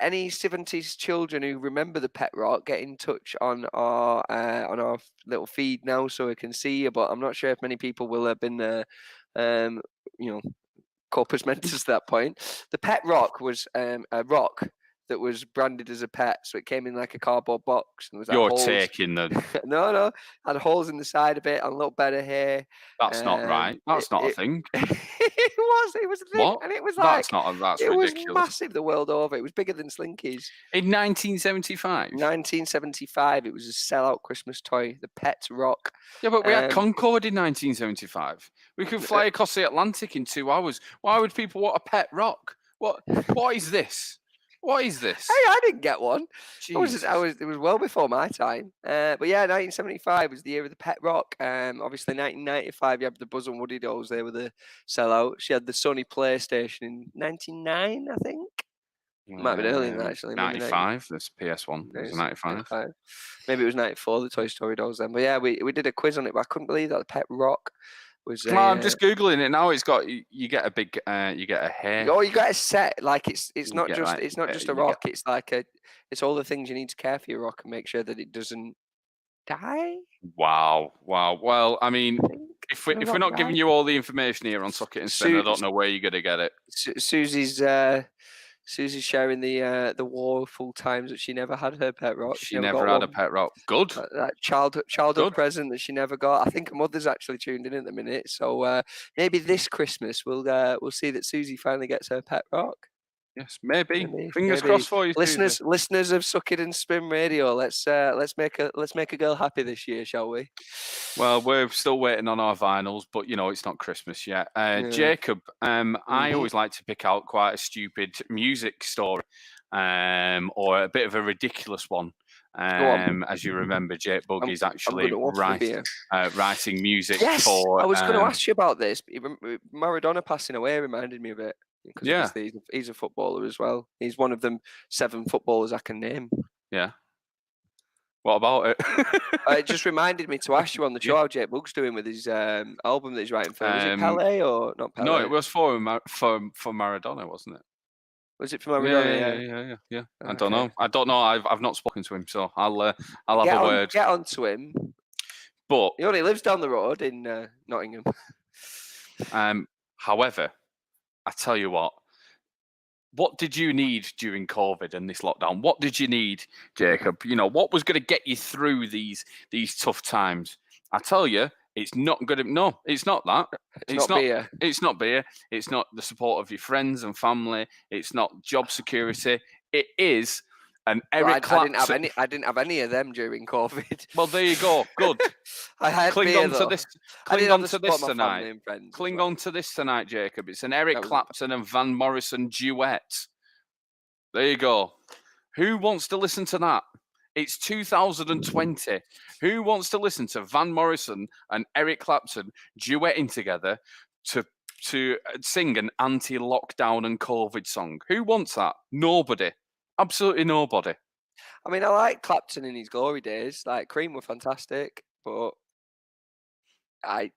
Any 70s children who remember the Pet Rock, get in touch on our little feed now so we can see you. But I'm not sure if many people will have been, corpus mentis at that point. The Pet Rock was a rock that was branded as a pet, so it came in like a cardboard box. And was You're taking the no, had holes in the side of it and a little bit of hair. That's not right. That's not a thing. It was a thing, what? And it was like that's it ridiculous. was massive the world over. It was bigger than Slinkies. In 1975. 1975, it was a sellout Christmas toy, the Pet Rock. Yeah, but we had Concorde in 1975. We could fly across the Atlantic in 2 hours. Why would people want a Pet Rock? What is this? What is this? Hey, I didn't get one. It was well before my time. But yeah, 1975 was the year of the Pet Rock. Obviously, 1995 you had the Buzz and Woody dolls. They were the sellout. She had the Sony PlayStation in 99, I think. Might have been earlier than that, actually. 95. That's PS1. It was 95. Maybe it was 94. The Toy Story dolls then. But yeah, we did a quiz on it. But I couldn't believe that the Pet Rock. I'm just googling it now. It's got you get a big you get a hair. Oh, you get a set. Like it's not just a rock. It's like it's all the things you need to care for your rock and make sure that it doesn't die. Wow. Well, I mean, if we're not giving you all the information here on Socket and Spin, I don't know where you're gonna get it. Susie's sharing the woeful times that she never had her Pet Rock. She never had a Pet Rock. Good. That childhood present that she never got. I think her mother's actually tuned in at the minute. So maybe this Christmas we'll see that Susie finally gets her Pet Rock. Yes, maybe. Fingers crossed for you, listeners of Suck It and Spin Radio. Let's make a girl happy this year, shall we? Well, we're still waiting on our vinyls, but it's not Christmas yet. Jacob, I always like to pick out quite a stupid music story, or a bit of a ridiculous one. As you remember, Jake Bugg is actually writing music for... I was going to ask you about this. Maradona passing away reminded me of it. Because he's a footballer as well. He's one of them 7 footballers I can name. Yeah. What about it? It just reminded me to ask you on the show how Jake Bugg's doing with his album that he's writing for. Was it Pele or not Pele? No, it was for Maradona, wasn't it? Was it for Maradona? Yeah. Okay. I don't know. I've not spoken to him, so I'll have a word. Get on to him. But he only lives down the road in Nottingham. However, I tell you what did you need during COVID and this lockdown? What did you need, Jacob? What was going to get you through these tough times? I tell you, it's not going to. No, it's not that. It's not beer. It's not beer. It's not the support of your friends and family. It's not job security. It is an Eric Clapton. I didn't have any of them during COVID. Well, there you go. Good. I had Cling beer, on though. to this. Cling on to this tonight. Cling on to this tonight, Jacob. It's an Eric Clapton and Van Morrison duet. There you go. Who wants to listen to that? It's 2020. Who wants to listen to Van Morrison and Eric Clapton duetting together to sing an anti-lockdown and COVID song? Who wants that? Nobody. Absolutely nobody. I mean, I like Clapton in his glory days. Like, Cream were fantastic, but and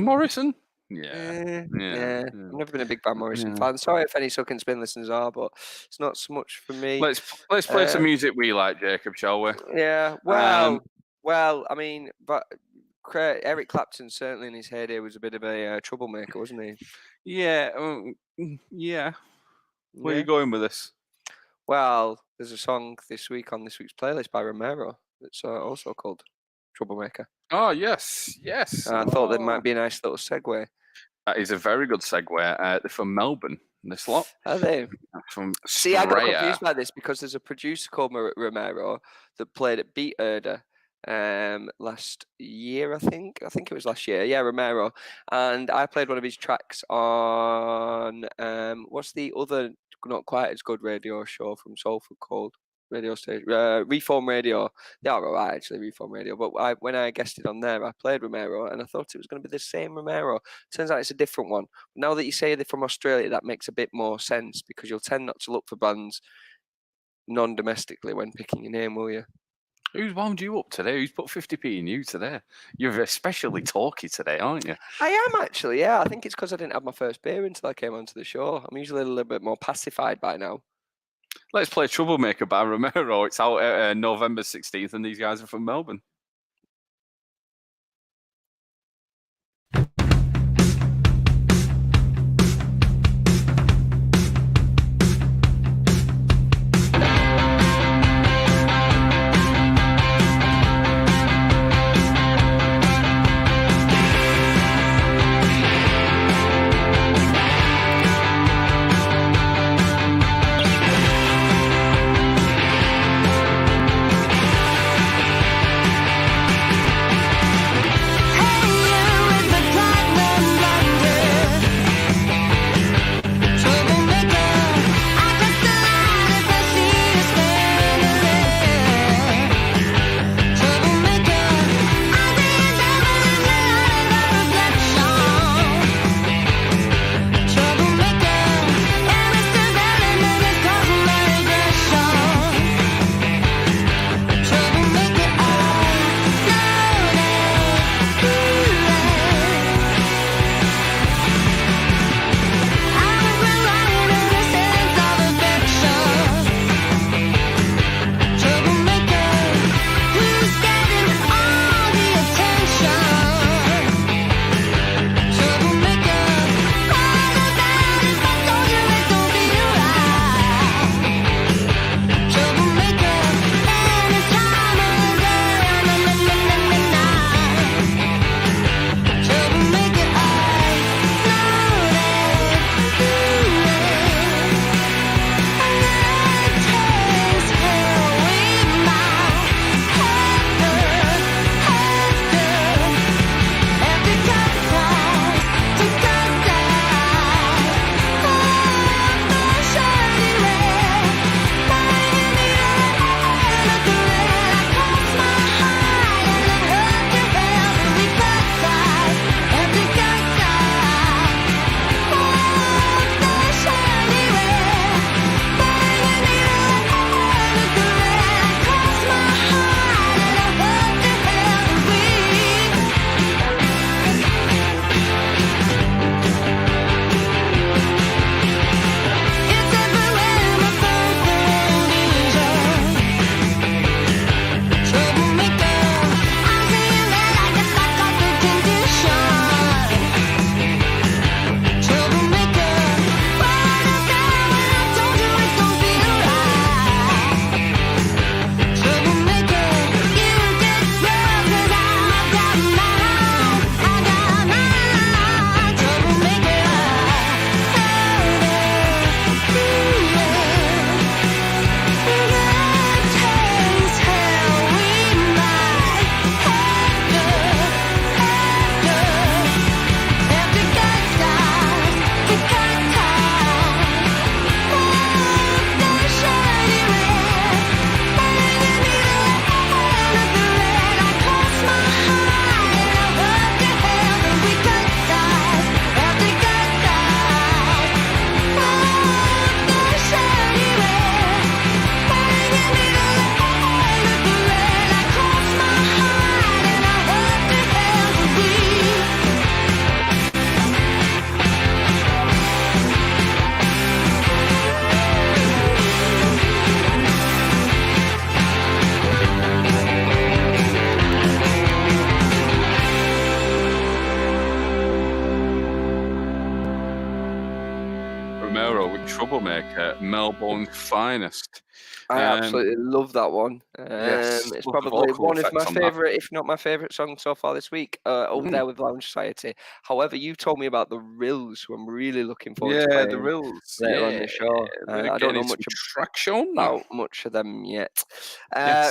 Morrison? Yeah. I've never been a big Van Morrison fan. Sorry if any Suck and Spin listeners are, but it's not so much for me. Let's play some music we like, Jacob, shall we? Yeah. Well, I mean, but Eric Clapton certainly in his heyday was a bit of a troublemaker, wasn't he? Yeah. Where are you going with this? Well, there's a song this week on this week's playlist by Romero that's also called Troublemaker. Oh, yes. I thought that might be a nice little segue. That is a very good segue. They're from Melbourne, this lot. Are they? From See, I got confused by this because there's a producer called Romero that played at Beat Herder last year, I think it was last year. Yeah, Romero. And I played one of his tracks on what's the other not quite as good radio show from Salford called radio station? Reform Radio. They are alright actually, Reform Radio. But when I guested on there, I played Romero and I thought it was going to be the same Romero. Turns out it's a different one. Now that you say they're from Australia, that makes a bit more sense because you'll tend not to look for bands non-domestically when picking your name, will you? Who's wound you up today? Who's put 50p in you today? You're especially talky today, aren't you? I am actually, yeah. I think it's because I didn't have my first beer until I came onto the show. I'm usually a little bit more pacified by now. Let's play Troublemaker by Romero. It's out November 16th and these guys are from Melbourne. Melbourne's finest. I absolutely love that one. Yes, it's probably one of my favourite, if not my favourite song so far this week, over there with Lounge Society. However, you told me about the Rills, who I'm really looking forward to playing the Rills later on the show. I don't know much of them yet.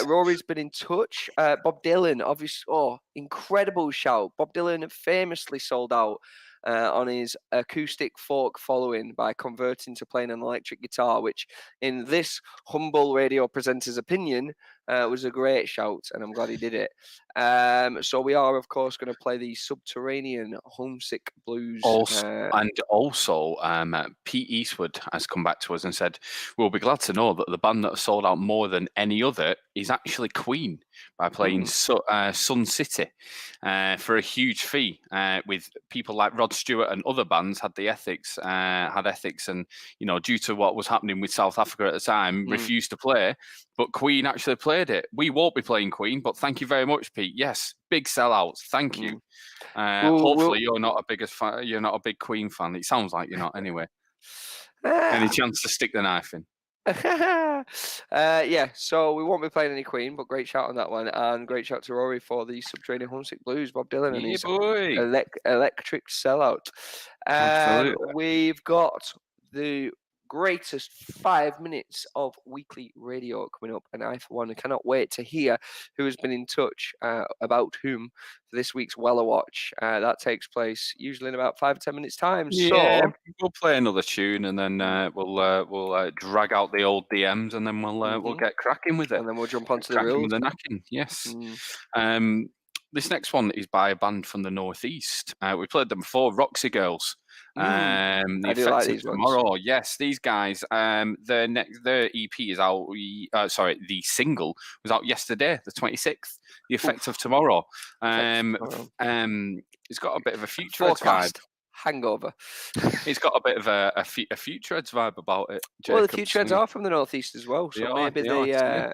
Rory's been in touch. Bob Dylan, obviously, incredible shout. Bob Dylan famously sold out on his acoustic folk following by converting to playing an electric guitar, which in this humble radio presenter's opinion was a great shout, and I'm glad he did it. So we are, of course, going to play the Subterranean Homesick Blues. And also, Pete Eastwood has come back to us and said, we'll be glad to know that the band that has sold out more than any other is actually Queen by playing Sun City for a huge fee, with people like Rod Stewart and other bands had ethics, and, due to what was happening with South Africa at the time, refused to play. But Queen actually played it. We won't be playing Queen, but thank you very much, Pete. Yes, big sellouts. Thank you. Hopefully, you're not a big Queen fan. It sounds like you're not, anyway. Any chance to stick the knife in? So we won't be playing any Queen, but great shout on that one, and great shout to Rory for the Subterranean Homesick Blues, Bob Dylan and his electric sellout. We've got the greatest 5 minutes of weekly radio coming up, and I, for one, cannot wait to hear who has been in touch about whom for this week's Weller Watch. That takes place usually in about 5 or 10 minutes time. Yeah, so we'll play another tune, and then we'll drag out the old DMs, and then we'll get cracking with it, and then we'll jump onto the reels. The knacking. Yes. This next one is by a band from the Northeast. We played them before, Roxy Girls. I do like these tomorrow. ones. Yes, these guys. Their EP is out. The single was out yesterday, the 26th. The Effect of Tomorrow. It's got a bit of a future vibe. Hangover. It's got a bit of a future vibe about it. Well, the Futureheads are from the Northeast as well, so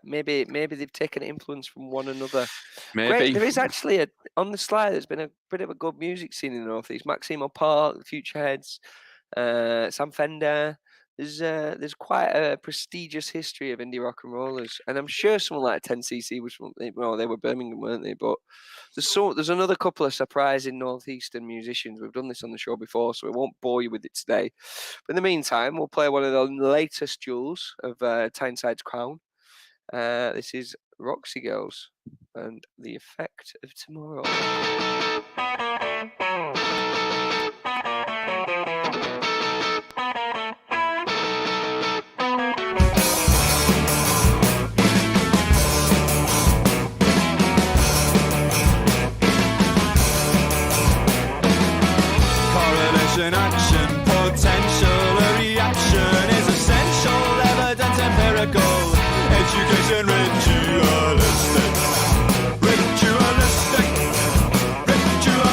maybe they've taken influence from one another. Maybe. Great. There is actually on the sly. There's been a bit of a good music scene in the Northeast. Maximo Park, the Futureheads, Sam Fender. There's quite a prestigious history of indie rock and rollers, and I'm sure someone like 10cc was from. Well, they were Birmingham, weren't they? But there's another couple of surprising Northeastern musicians. We've done this on the show before, so we won't bore you with it today. But in the meantime, we'll play one of the latest jewels of Tyneside's crown. This is Roxy Girls and The Effect of Tomorrow. Action, potential, a reaction is essential, evident, empirical, education, ritualistic, ritualistic, ritualistic.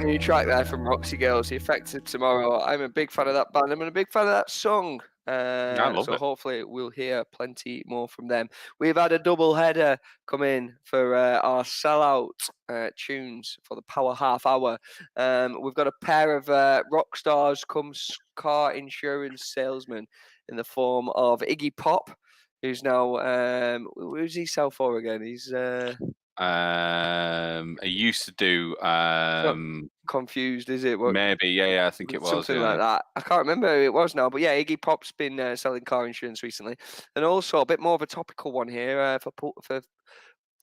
new track there from Roxy Girls, The Effective Tomorrow. I'm a big fan of that band. I'm a big fan of that song. I love it. Hopefully we'll hear plenty more from them. We've had a double header come in for our sellout tunes for the Power Half Hour. We've got a pair of rock stars come car insurance salesmen in the form of Iggy Pop, who's now who's he sell for again? He's he used to do Confused, is it? Maybe, yeah, I think it was something like that. I can't remember who it was now, but yeah, Iggy Pop's been selling car insurance recently, and also a bit more of a topical one here for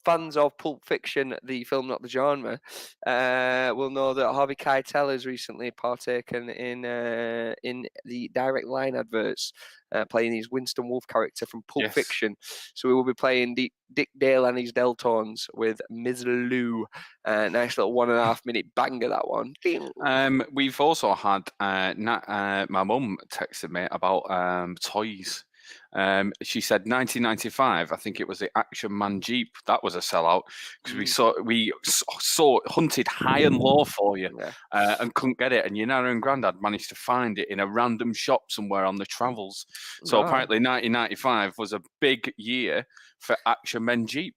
fans of Pulp Fiction, the film, not the genre, will know that Harvey Keitel has recently partaken in the Direct Line adverts, playing his Winston Wolfe character from Pulp Fiction. So we will be playing Dick Dale and his Deltones with Ms. Lou. Nice little 1.5 minute banger, that one. We've also had my mum texted me about toys. She said 1995. I think it was the Action Man Jeep. That was a sellout because we hunted high and low for you and couldn't get it. And your Nana and Grandad managed to find it in a random shop somewhere on the travels. So apparently 1995 was a big year for Action Men Jeep.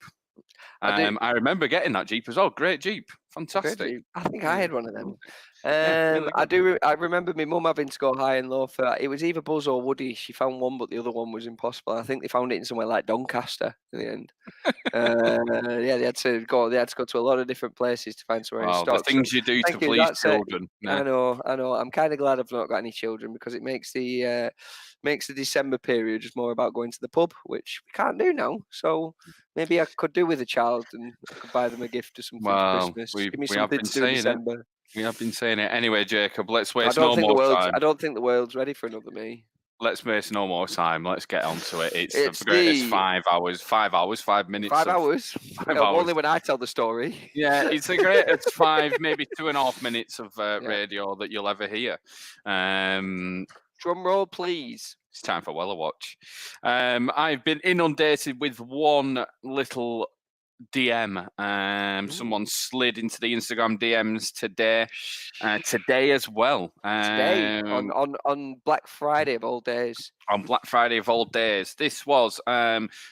I remember getting that Jeep as well. Great Jeep. Fantastic. Jeep. I think I had one of them. Really I remember my mum having to go high and low for it was either Buzz or Woody. She found one, but the other one was impossible. I think they found it in somewhere like Doncaster in the end. They had to go to a lot of different places to find somewhere in stock. The things you do to please children. I know. I'm kind of glad I've not got any children because it makes the December period just more about going to the pub, which we can't do now. So maybe I could do with a child and I could buy them a gift or something for Christmas. Give me something to do in December. We have been saying it. Anyway, Jacob, let's waste no more time. I don't think the world's ready for another me. Let's waste no more time. Let's get on to it. It's the greatest 5 hours, 5 minutes. 5 hours? 5 hours. Only when I tell the story. Yeah, it's the greatest 5, maybe 2.5 minutes of radio that you'll ever hear. Drum roll, please. It's time for Weller Watch. I've been inundated with one little DM. Someone slid into the Instagram DMs today as well. Today on Black Friday of all days. On Black Friday of all days. This was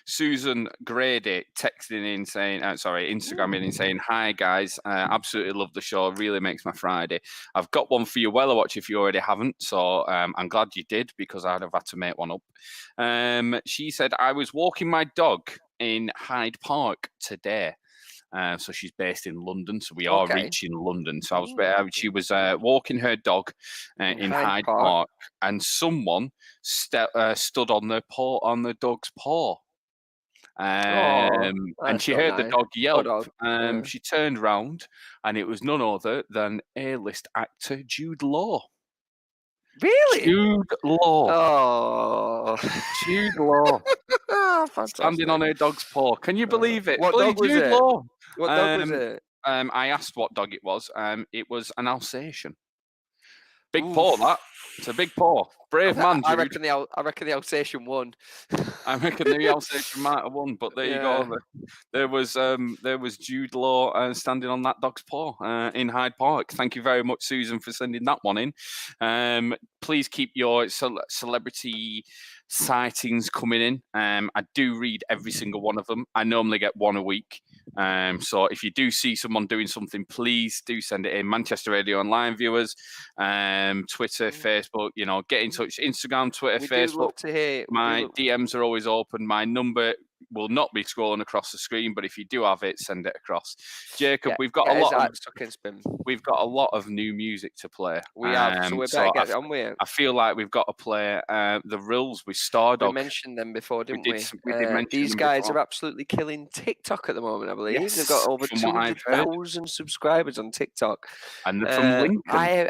Susan Grady texting in saying, Instagramming in saying, "Hi guys, absolutely love the show. Really makes my Friday. I've got one for you, Weller Watch, if you already haven't. So I'm glad you did because I'd have had to make one up." She said, "I was walking my dog in Hyde Park today." So she's based in London, so we are reaching London. So she was walking her dog in Hyde Park, and someone stood on the dog's paw. And she heard the dog yelp. She turned round, and it was none other than A-list actor Jude Law. Really? Jude Law. Oh. Jude Law. Standing on her dog's paw. Can you believe it? What dog was it? Law. What dog was it? I asked what dog it was. It was an Alsatian. Big paw, that. It's a big paw. Brave man, Jude. I reckon the Alsatian won. I reckon the Alsatian might have won, but there you go. There was Jude Law standing on that dog's paw in Hyde Park. Thank you very much, Susan, for sending that one in. Please keep your celebrity sightings coming in. I do read every single one of them. I normally get one a week. So if you do see someone doing something, please do send it in. Manchester Radio Online viewers, Twitter, Facebook, get in touch. Instagram, Twitter, Facebook. My DMs are always open. My number will not be scrolling across the screen, but if you do have it, send it across. Jacob, we've got a lot of new music to play. We have, so we better get on with it. I feel like we've got to play the Rules with Stardog. We mentioned them before, didn't we? These guys are absolutely killing TikTok at the moment, I believe. Yes, they've got over 200,000 subscribers on TikTok. And they're from Lincoln.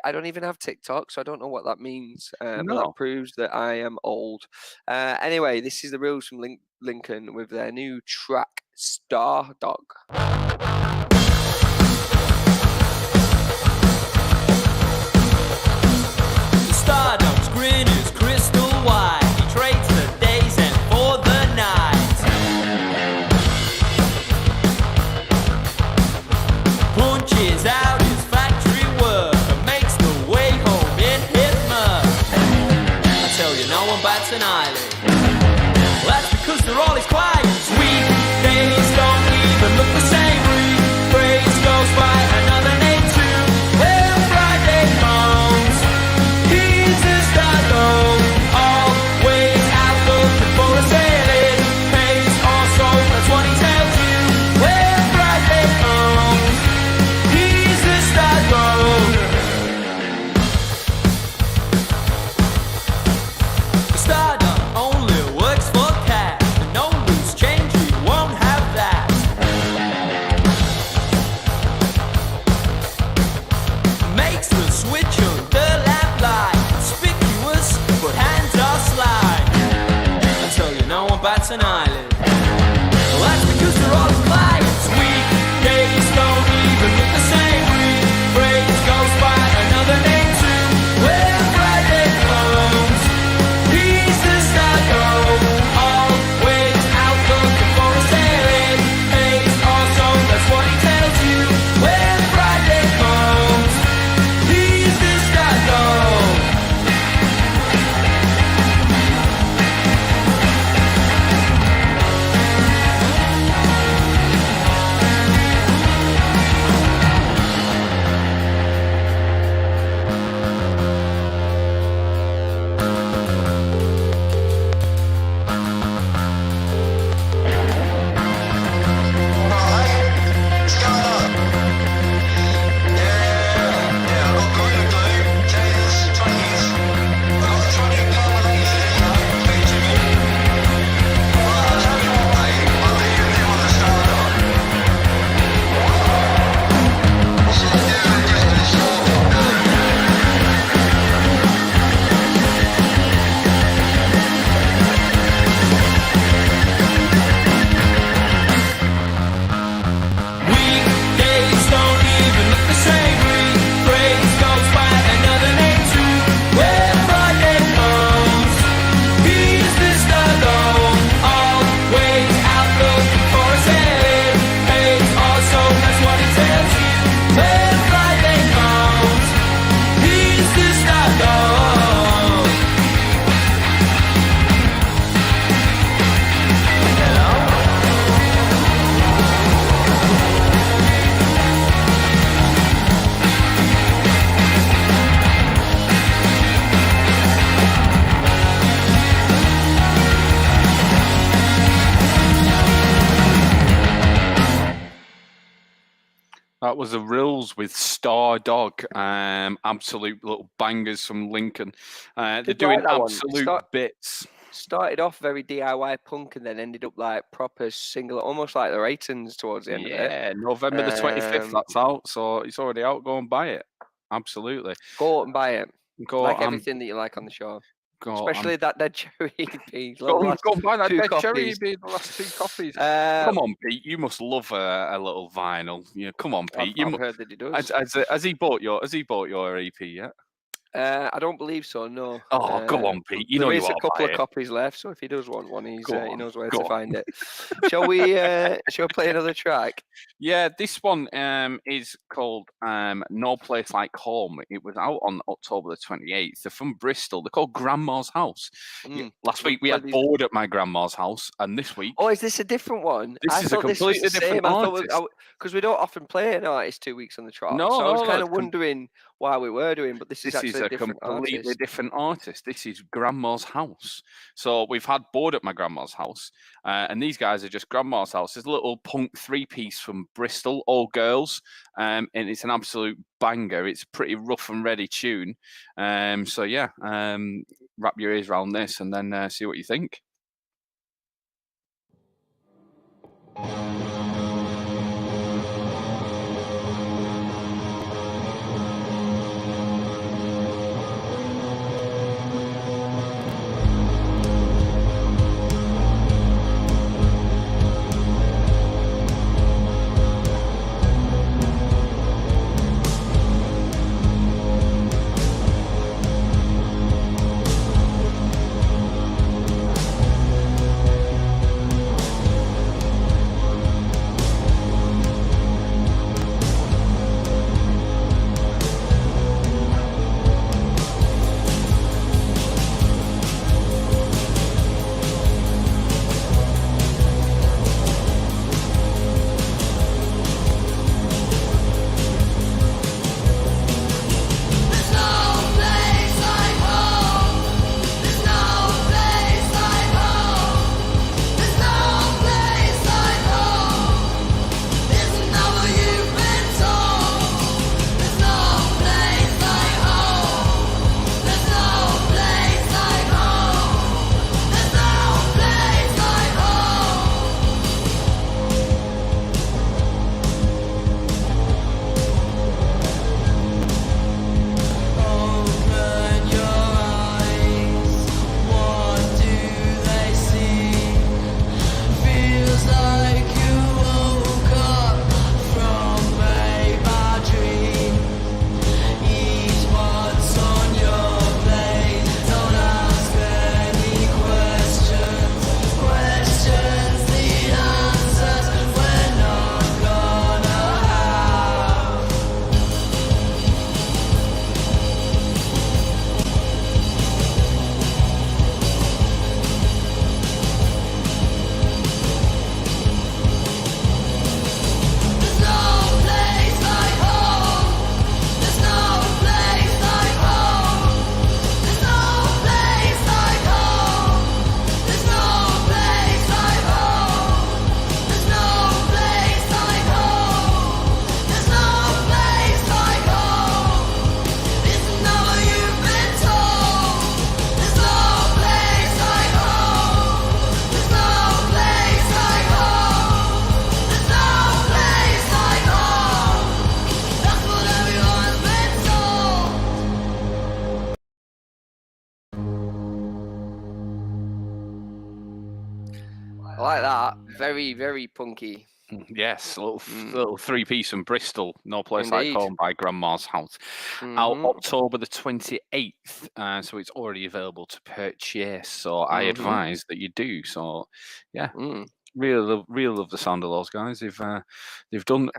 I don't even have TikTok, so I don't know what that means. But that proves that I am old. Anyway, this is the Rules from Lincoln with their new track, Stardog. Stardog's grin is crystal white. He trades the days and for the night. Punches out his factory work. an eyelid. That's because they're all as quiet as weekdays don't even look the same. Phrase goes by another name too. When Friday comes, he's a star dog, always out looking for a sailing pace or so. That's what he tells you. When Friday comes, he's a star dog. The star dog only works for cash, and no loose change, you won't have that. Makes the switch on the lamplight conspicuous, but hands are sly. Until you know one bats an eyelid. Well, that's because they're all as clients. Weekdays don't even look the same. Phrase goes by another name too. When Friday comes, he's the star dog, always out looking for a sailing pace also. That's what he tells you. When Friday comes, he's the star dog. Weekdays don't even look the same. Phrase goes by another name too. When Friday comes, he's the star dog, always out looking for a sailing pace also. That's what he tells you. When Friday comes, he's the star dog. That was the Rules with Star Dog. Absolute little bangers from Lincoln. They're Did doing like that one. absolute bits. Started off very DIY punk and then ended up like proper single, almost like the Ratons towards the end of it. Yeah, November the 25th, that's out. So it's already out. Go and buy it. Absolutely. Go out and buy it. Go Like and- everything that you like on the show. go Especially that Dead Cherry EP. Go and buy that two Dead Cherry copies. EP, the last 2 copies. Come on, Pete. You must love a little vinyl. Yeah, come on, Pete. I've heard that he does. Has he bought your EP yet? I don't believe so. No. Oh, go on, Pete. You know there you is a want to couple buy of it. copies left, so if he does want one, he knows where go to on. find it. Shall we play another track? Yeah, this one is called No Place Like Home. It was out on October the 28th. They're from Bristol. They're called Grandma's House. Last week we had Bored at my grandma's house, and this week... Oh, is this a different one? This is a completely different artist. Because we don't often play an artist 2 weeks on the trot. No, so I was no, kind of wondering why we were doing, but this is actually a different completely artist. different artist. This is Grandma's House. So we've had Bored at my grandma's house, and these guys are just Grandma's House. It's a little punk 3-piece from Bristol, all girls, and it's an absolute banger. It's a pretty rough and ready tune. So yeah, wrap your ears around this and then see what you think. I like that. Very, very punky. Yes, little 3-piece from Bristol, No Place Indeed. Like Home by Grandma's House. Out October the 28th, so it's already available to purchase. So I advise that you do. So, yeah, really love the sound of those guys. They've done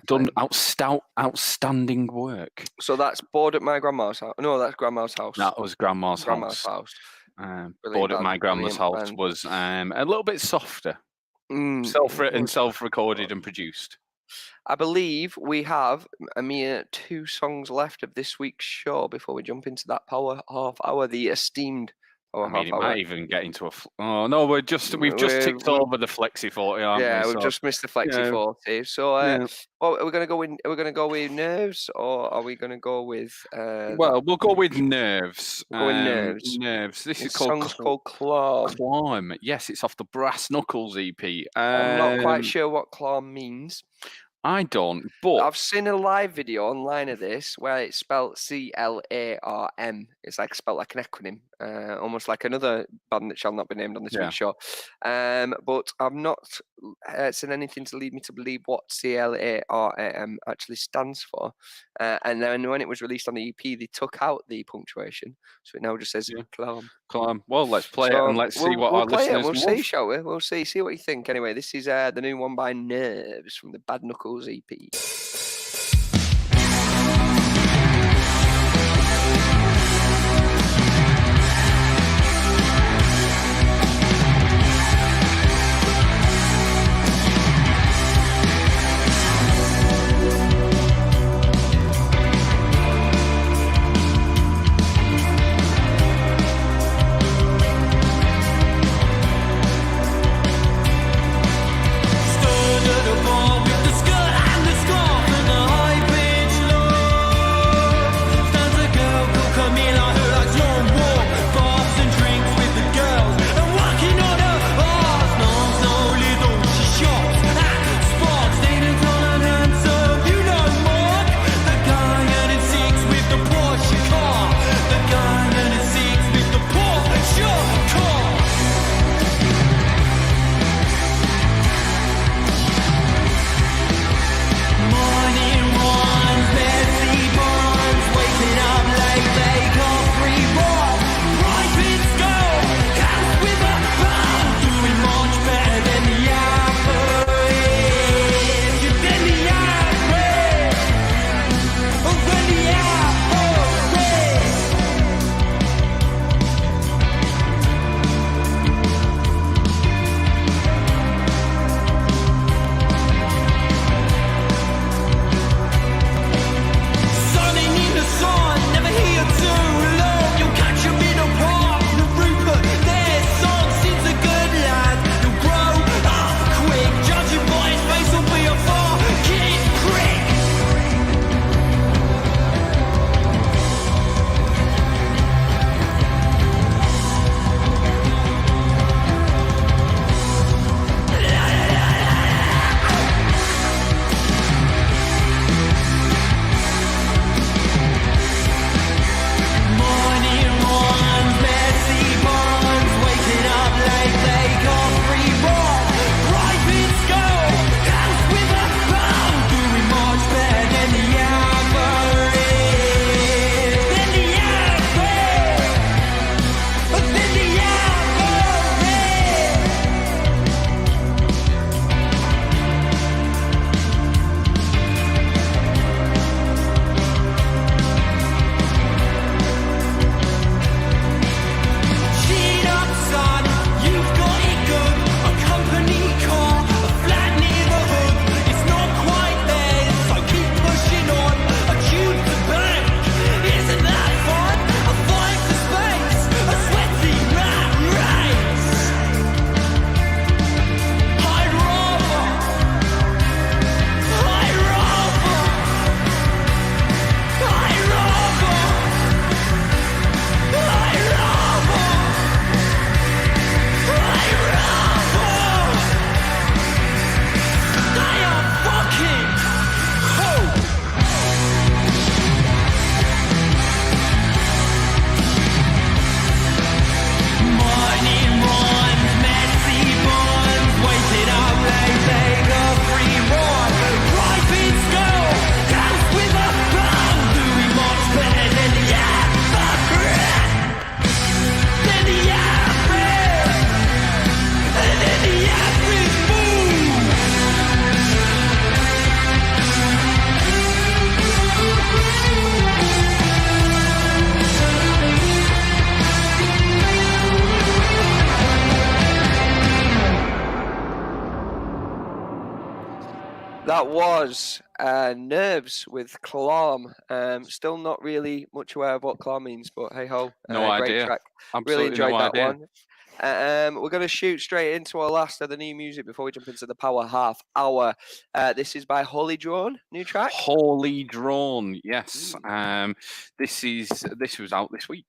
outstanding work. So that's Bored at My Grandma's House. No, that's Grandma's House. That was Grandma's House. Bored at My Grandma's House was a little bit softer. Self-written, self-recorded and produced. I believe we have a mere 2 songs left of this week's show before we jump into that power half hour, the esteemed power half hour. Might even get into oh no, we've just ticked over the Flexi 40, aren't we? Yeah, we've just missed the Flexi 40. So well, are we gonna go with Nerves, or are we gonna go with well, we'll go with Nerves. Nerves. This is called Claw. Climb. Yes, it's off the Brass Knuckles EP. I'm not quite sure what Claw means. I don't, but I've seen a live video online of this where it's spelled CLARM. It's spelled like an acronym, almost like another band that shall not be named on this week's show. But I've not seen anything to lead me to believe what CLARM actually stands for. And then when it was released on the EP, they took out the punctuation, so it now just says Climb. Climb. Well, let's play it and let's see what our listeners We'll see, shall we? We'll see what you think. Anyway, this is the new one by Nerves from the Bad Knuckles EP. Stood at a bar with the skirt and the scarf. That was Nerves with Clom. Still not really much aware of what Clom means, but hey ho, no idea. Great track. Absolutely really enjoyed no that idea. one. We're going to shoot straight into our last of the new music before we jump into the power half hour. This is by Holy Drawn, new track. Holy Drawn, yes. This was out this week.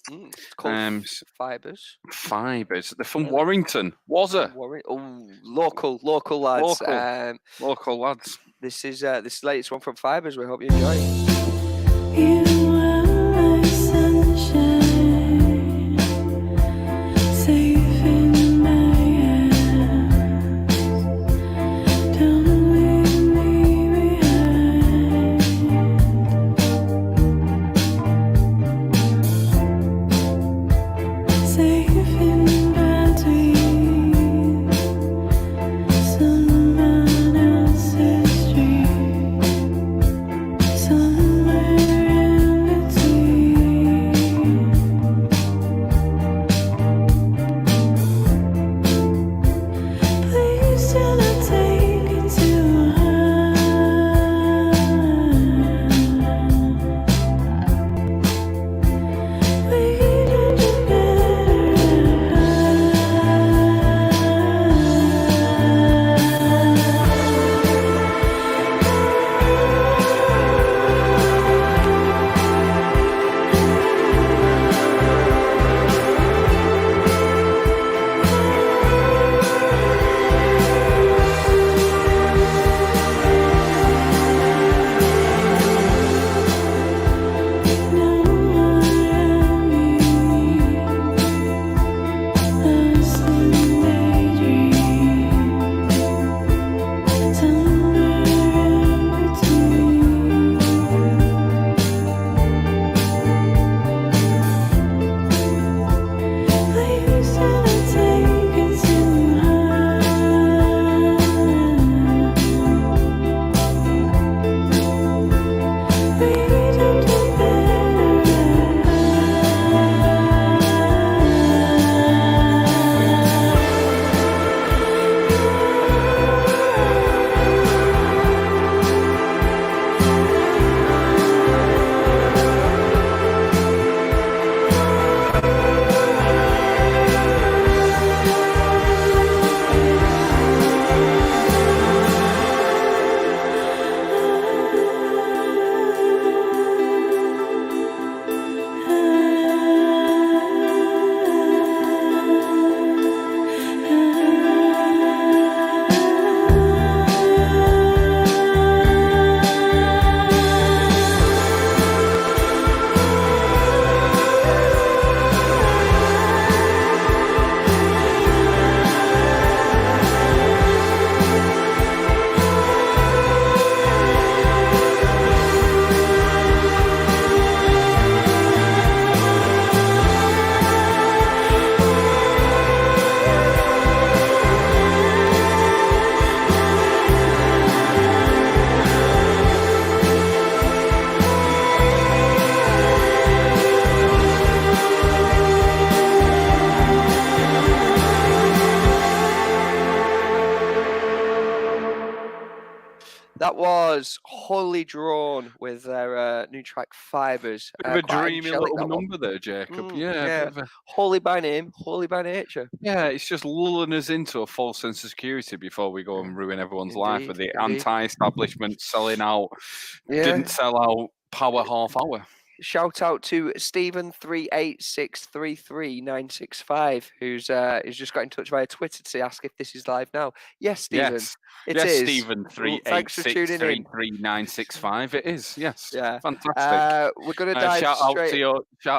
It's called Fibers. Fibers. They're from Warrington. Was it? Local lads. Local lads. This is this latest one from Fibers. We hope you enjoy. You are my sunshine, safe in my hands. Don't leave me behind. Safe in my dreams, someone else's dream, somewhere in between. Please do not take it too hard. We don't do That was Holy Drawn with their new track Fibers. Bit of a dreamy little number there, Jacob. Yeah. Holy by name, holy by nature. Yeah, it's just lulling us into a false sense of security before we go and ruin everyone's life with the anti-establishment selling out, didn't sell out power half hour. Shout out to Stephen38633965, who's just got in touch via Twitter to ask if this is live now. Yes, Stephen. It is. Stephen38633965. It is. Yes. Yeah. Fantastic. We're gonna dive shout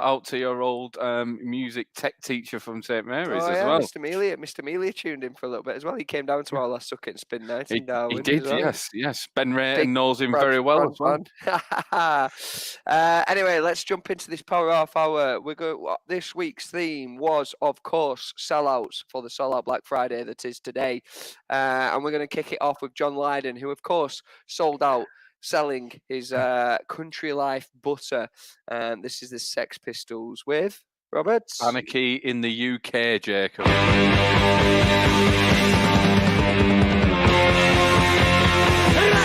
out to your old music tech teacher from St Mary's as well. Mr. Melia tuned in for a little bit as well. He came down to our last Suck It and Spin night in Darwin. He did. Well. Yes. Ben Ray knows him very well as well. Anyway, let's jump into this power half hour. This week's theme was, of course, sellouts for the Sellout Black Friday that is today. And we're going to kick it off with John Lydon, who, of course, sold out selling his Country Life butter. This is the Sex Pistols with Roberts. Anarchy in the UK, Jacob. Hey!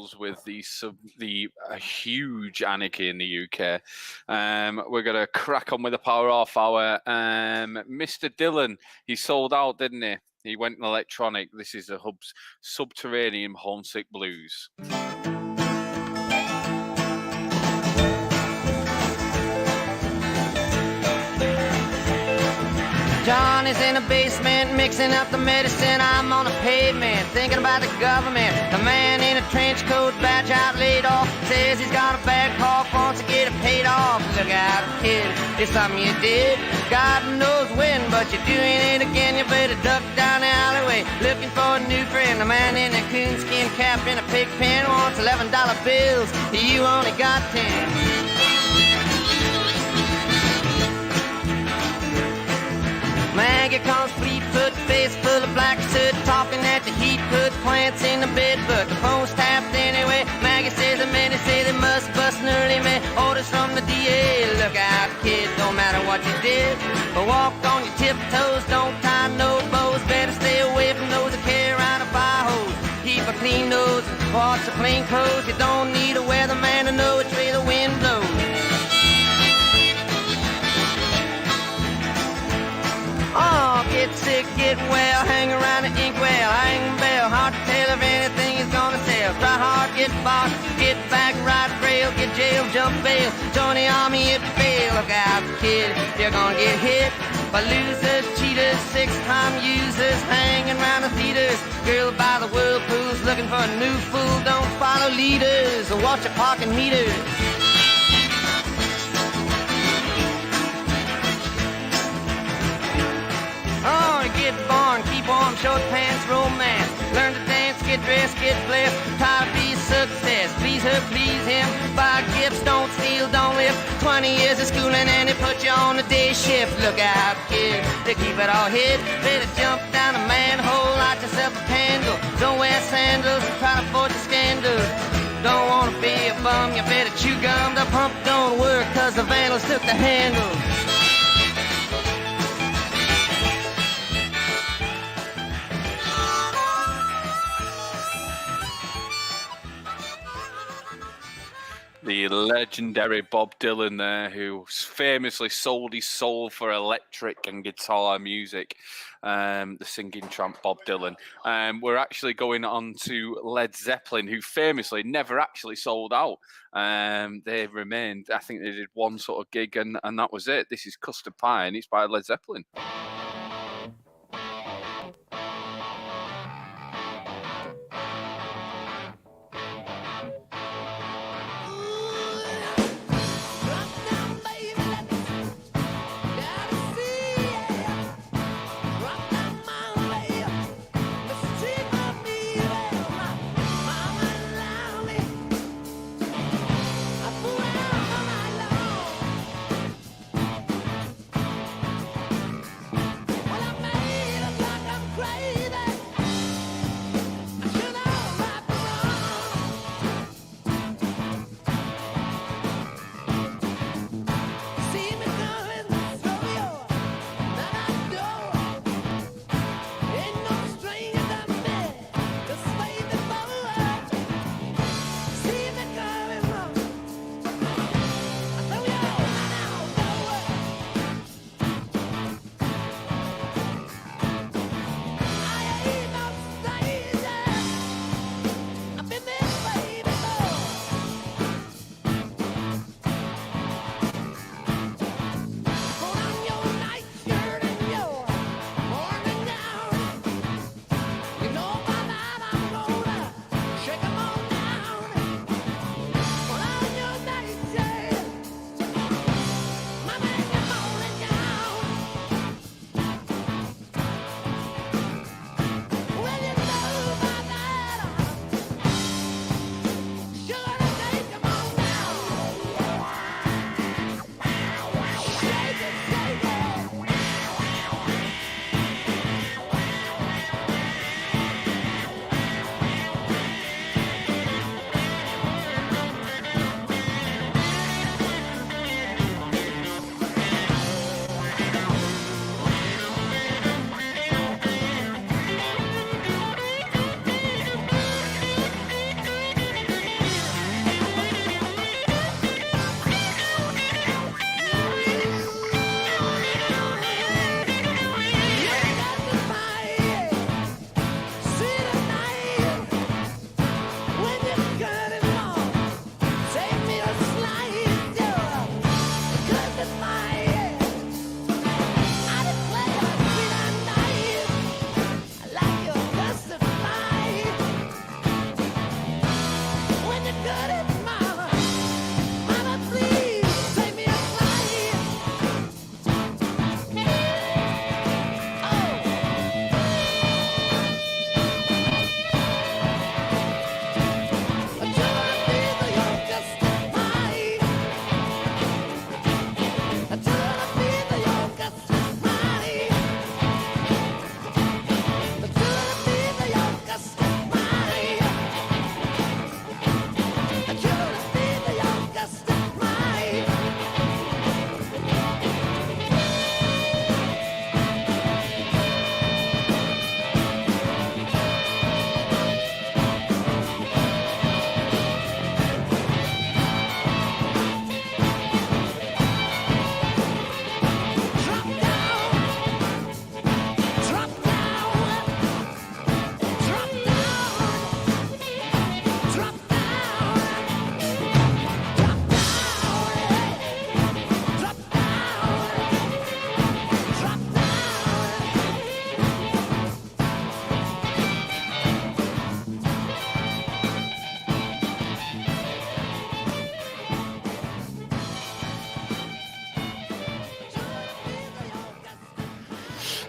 deals with the huge anarchy in the UK. We're going to crack on with the Power Half Hour. Mr. Dylan, he sold out, didn't he? He went electronic. This is the Hub's Subterranean Homesick Blues. John is in the basement mixing up the medicine. I'm on the pavement thinking about the government. The man in a trench coat, badge out, laid off, says he's got a bad cough, wants to get it paid off. Look out, kid, it's something you did. God knows when, but you're doing it again. You better duck down the alleyway looking for a new friend. The man in a coonskin cap in a pig pen wants $11 bills. You only got 10. Maggie comes Fleetfoot, face full of black soot, talking at the heat, put plants in the bed, but the phone's tapped anyway. Maggie says the men say they must bust an early man. Orders from the DA, look out kid, don't matter what you did, but walk on your tiptoes, don't tie no bows, better stay away from those that carry around a fire hose. Keep a clean nose, wash the plain clothes, you don't need a weatherman to know which way the wind blows. Oh, get sick, get well, hang around the inkwell, hang bell, hard to tell if anything is gonna sell. Try hard, get bought, get back, ride rail, get jail, jump bail, join the army if you fail. Look out, kid, you're gonna get hit by losers, cheaters, six-time users, hanging around the theaters. Girl by the whirlpools, looking for a new fool, don't follow leaders, or watch your parking meters. Oh, get born, keep warm, short pants, romance. Learn to dance, get dressed, get blessed. Try to be success. Please her, please him. Buy gifts, don't steal, don't live. 20 years of schooling and they put you on the day shift. Look out, kid, they keep it all hid. Better jump down a manhole, light yourself a candle. Don't wear sandals, try to forge a scandal. Don't wanna be a bum, you better chew gum. The pump don't work, cause the vandals took the handle. The legendary Bob Dylan there, who famously sold his soul for electric and guitar music. The singing tramp Bob Dylan. We're actually going on to Led Zeppelin, who famously never actually sold out. They remained, I think they did one sort of gig and that was it. This is Custard Pie and it's by Led Zeppelin.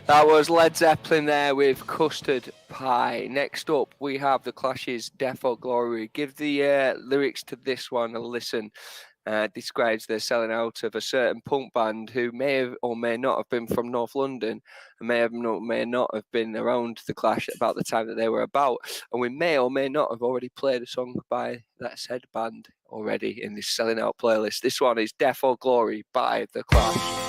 That was Led Zeppelin there with Custard Pie. Next up, we have The Clash's Death or Glory. Give the lyrics to this one a listen. Describes the selling out of a certain punk band who may have or may not have been from North London and may not have been around The Clash about the time that they were about. And we may or may not have already played a song by that said band already in this selling out playlist. This one is Death or Glory by The Clash.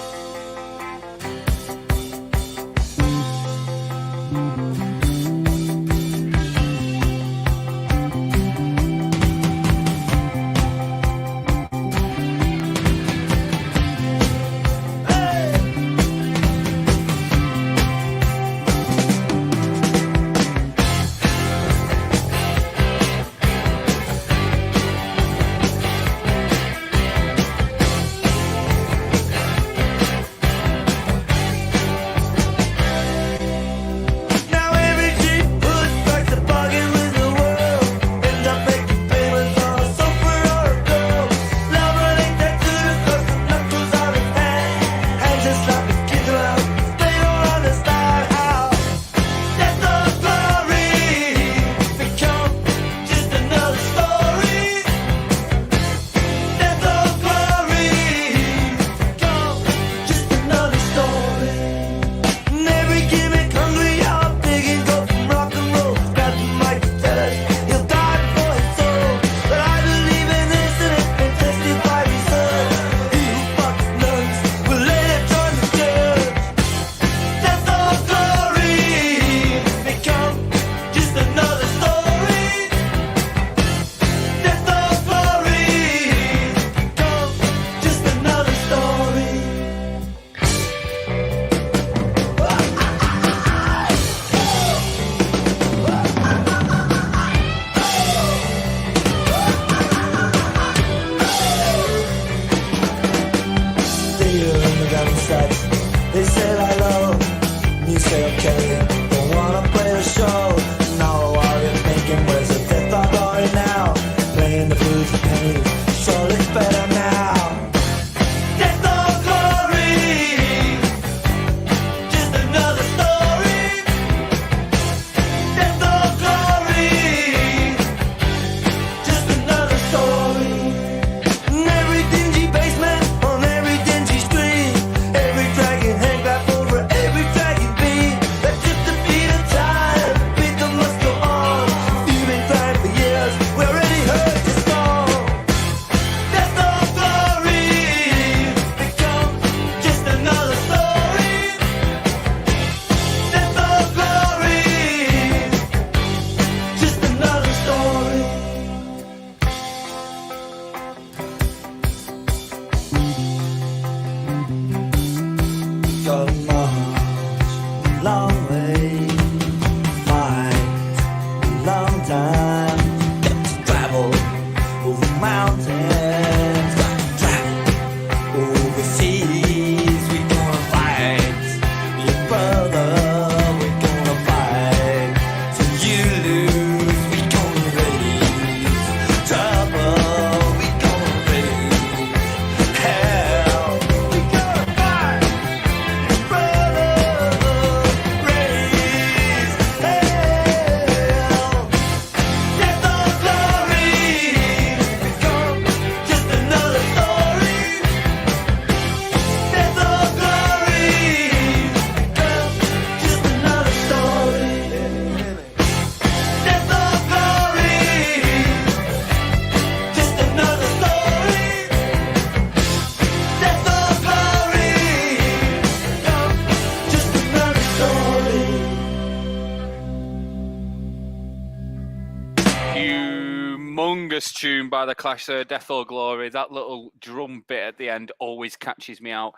Tune by The Clash, Death or Glory. That little drum bit at the end always catches me out.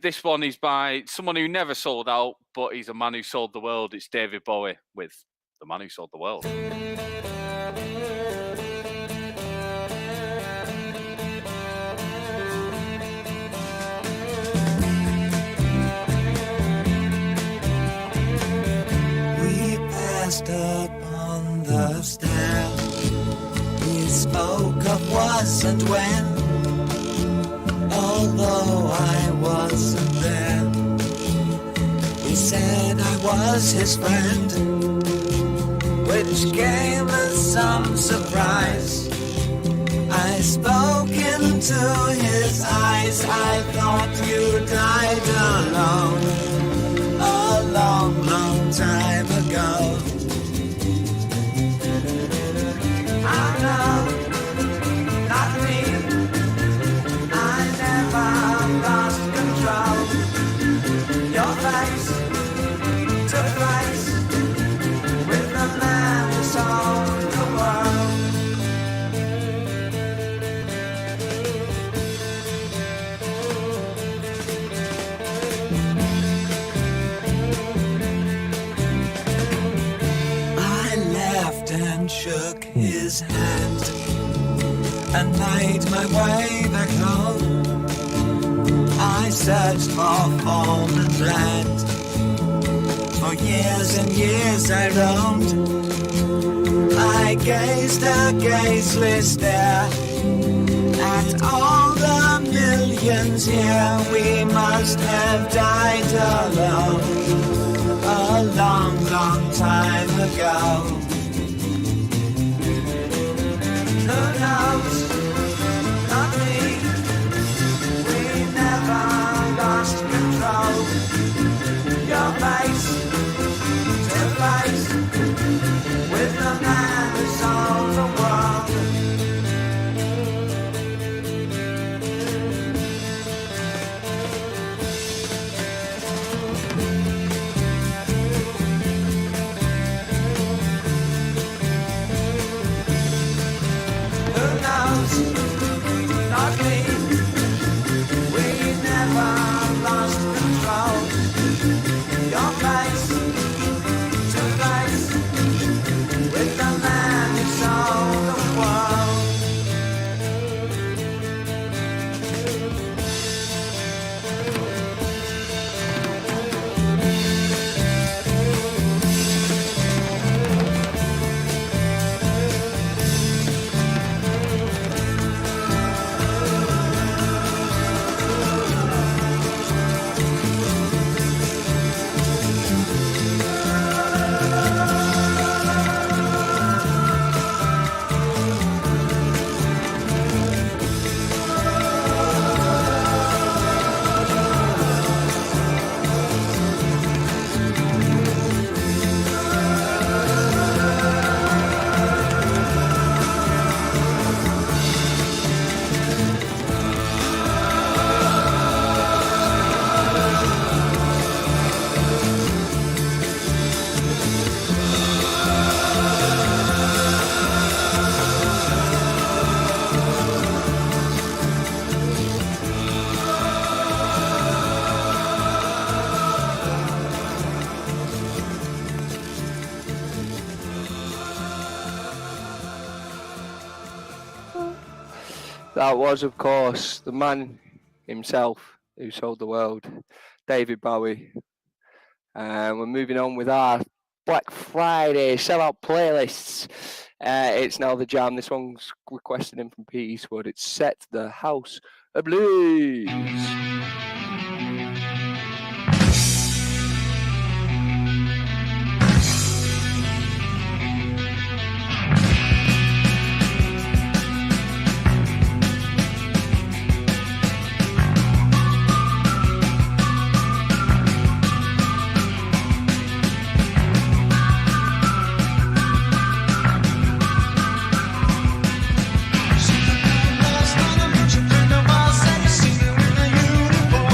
This one is by someone who never sold out, but he's a man who sold the world. It's David Bowie with The Man Who Sold the World. We passed up on the stair. We spoke of was and when, although I wasn't there. said I was his friend, which came as some surprise. I spoke into his eyes. I thought you died alone a long, long time ago. I know, not me. I never lost control. Your face to face with the man who sold the world. I laughed and shook his hand and made my way back home. I searched for form and land. For years and years I roamed. I gazed a gazeless stare at all the millions here. We must have died alone a long, long time ago. Who knows? Not me. We never lost control. Your face to face with the man who sold the world. Who knows? Not me. We never lost control. Your face to face with the man who sold the world. That was, of course, the man himself who sold the world, David Bowie. We're moving on with our Black Friday sellout playlists. It's now the jam. This one's requested in from Pete Eastwood. It's Set the House Ablaze. Last night I met you in the wild, said you see you in a uniform.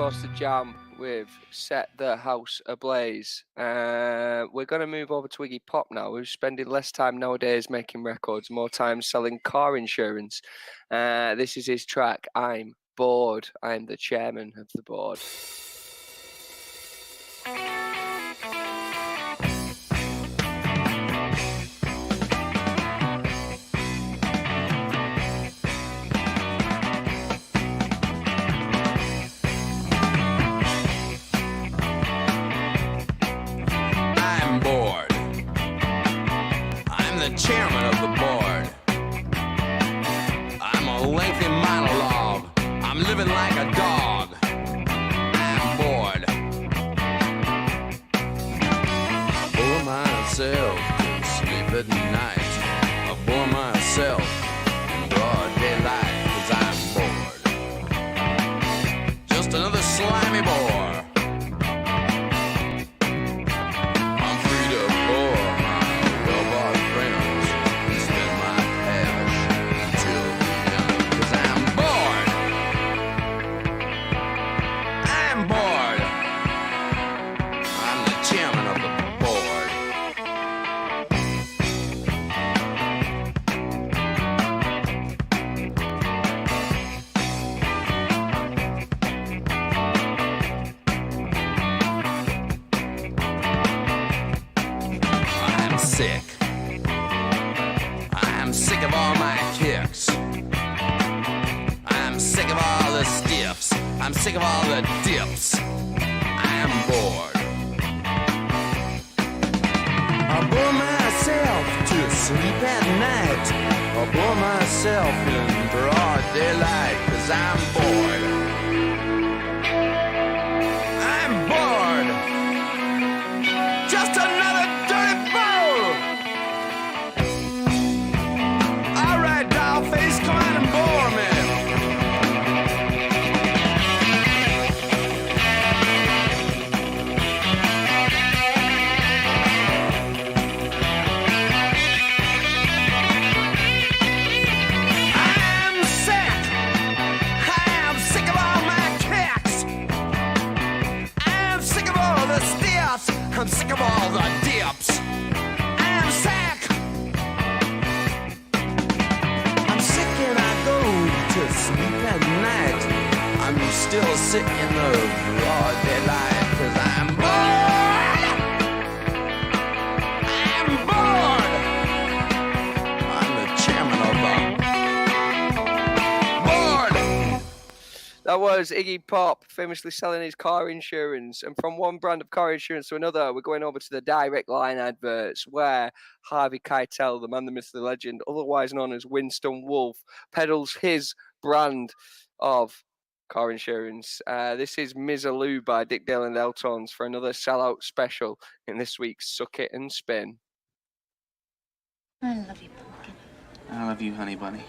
course, the Jam with Set the House Ablaze. We're going to move over to Iggy Pop now, who's spending less time nowadays making records, more time selling car insurance. This is his track, I'm Bored. I'm the chairman of the board. Chairman of the board. I'm a lengthy monologue. I'm living like a dog. I'm bored. I bore myself to sleep at night. I bore myself in broad daylight because I'm bored. Just another slimy bore. I'm free to bore my well-bought friends. Sick. I'm sick of all my kicks. I'm sick of all the stiffs. I'm sick of all the dips. I'm bored. I bore myself to sleep at night. I bore myself in broad daylight 'cause I'm bored. I'm bored. Just another dirty fool. All right, dollface, come on and bore me. I'm sick. I'm sick of all my kicks. I'm sick of all the stiffs. I'm sick of all the dips. I'm sick. I'm sick and I go to sleep at night. I'm still sick in the broad daylight 'cause I'm bored. I'm bored. I'm the chairman of the board. That was Iggy Pop, famously selling his car insurance. And from one brand of car insurance to another, we're going over to the Direct Line adverts, where Harvey Keitel, the man, the myth, the legend, otherwise known as Winston Wolfe, peddles his brand of car insurance. This is Mizzaloo by Dick Dale and Eltons for another sellout special in this week's Suck It and Spin. I love you, pumpkin. I love you, honey bunny.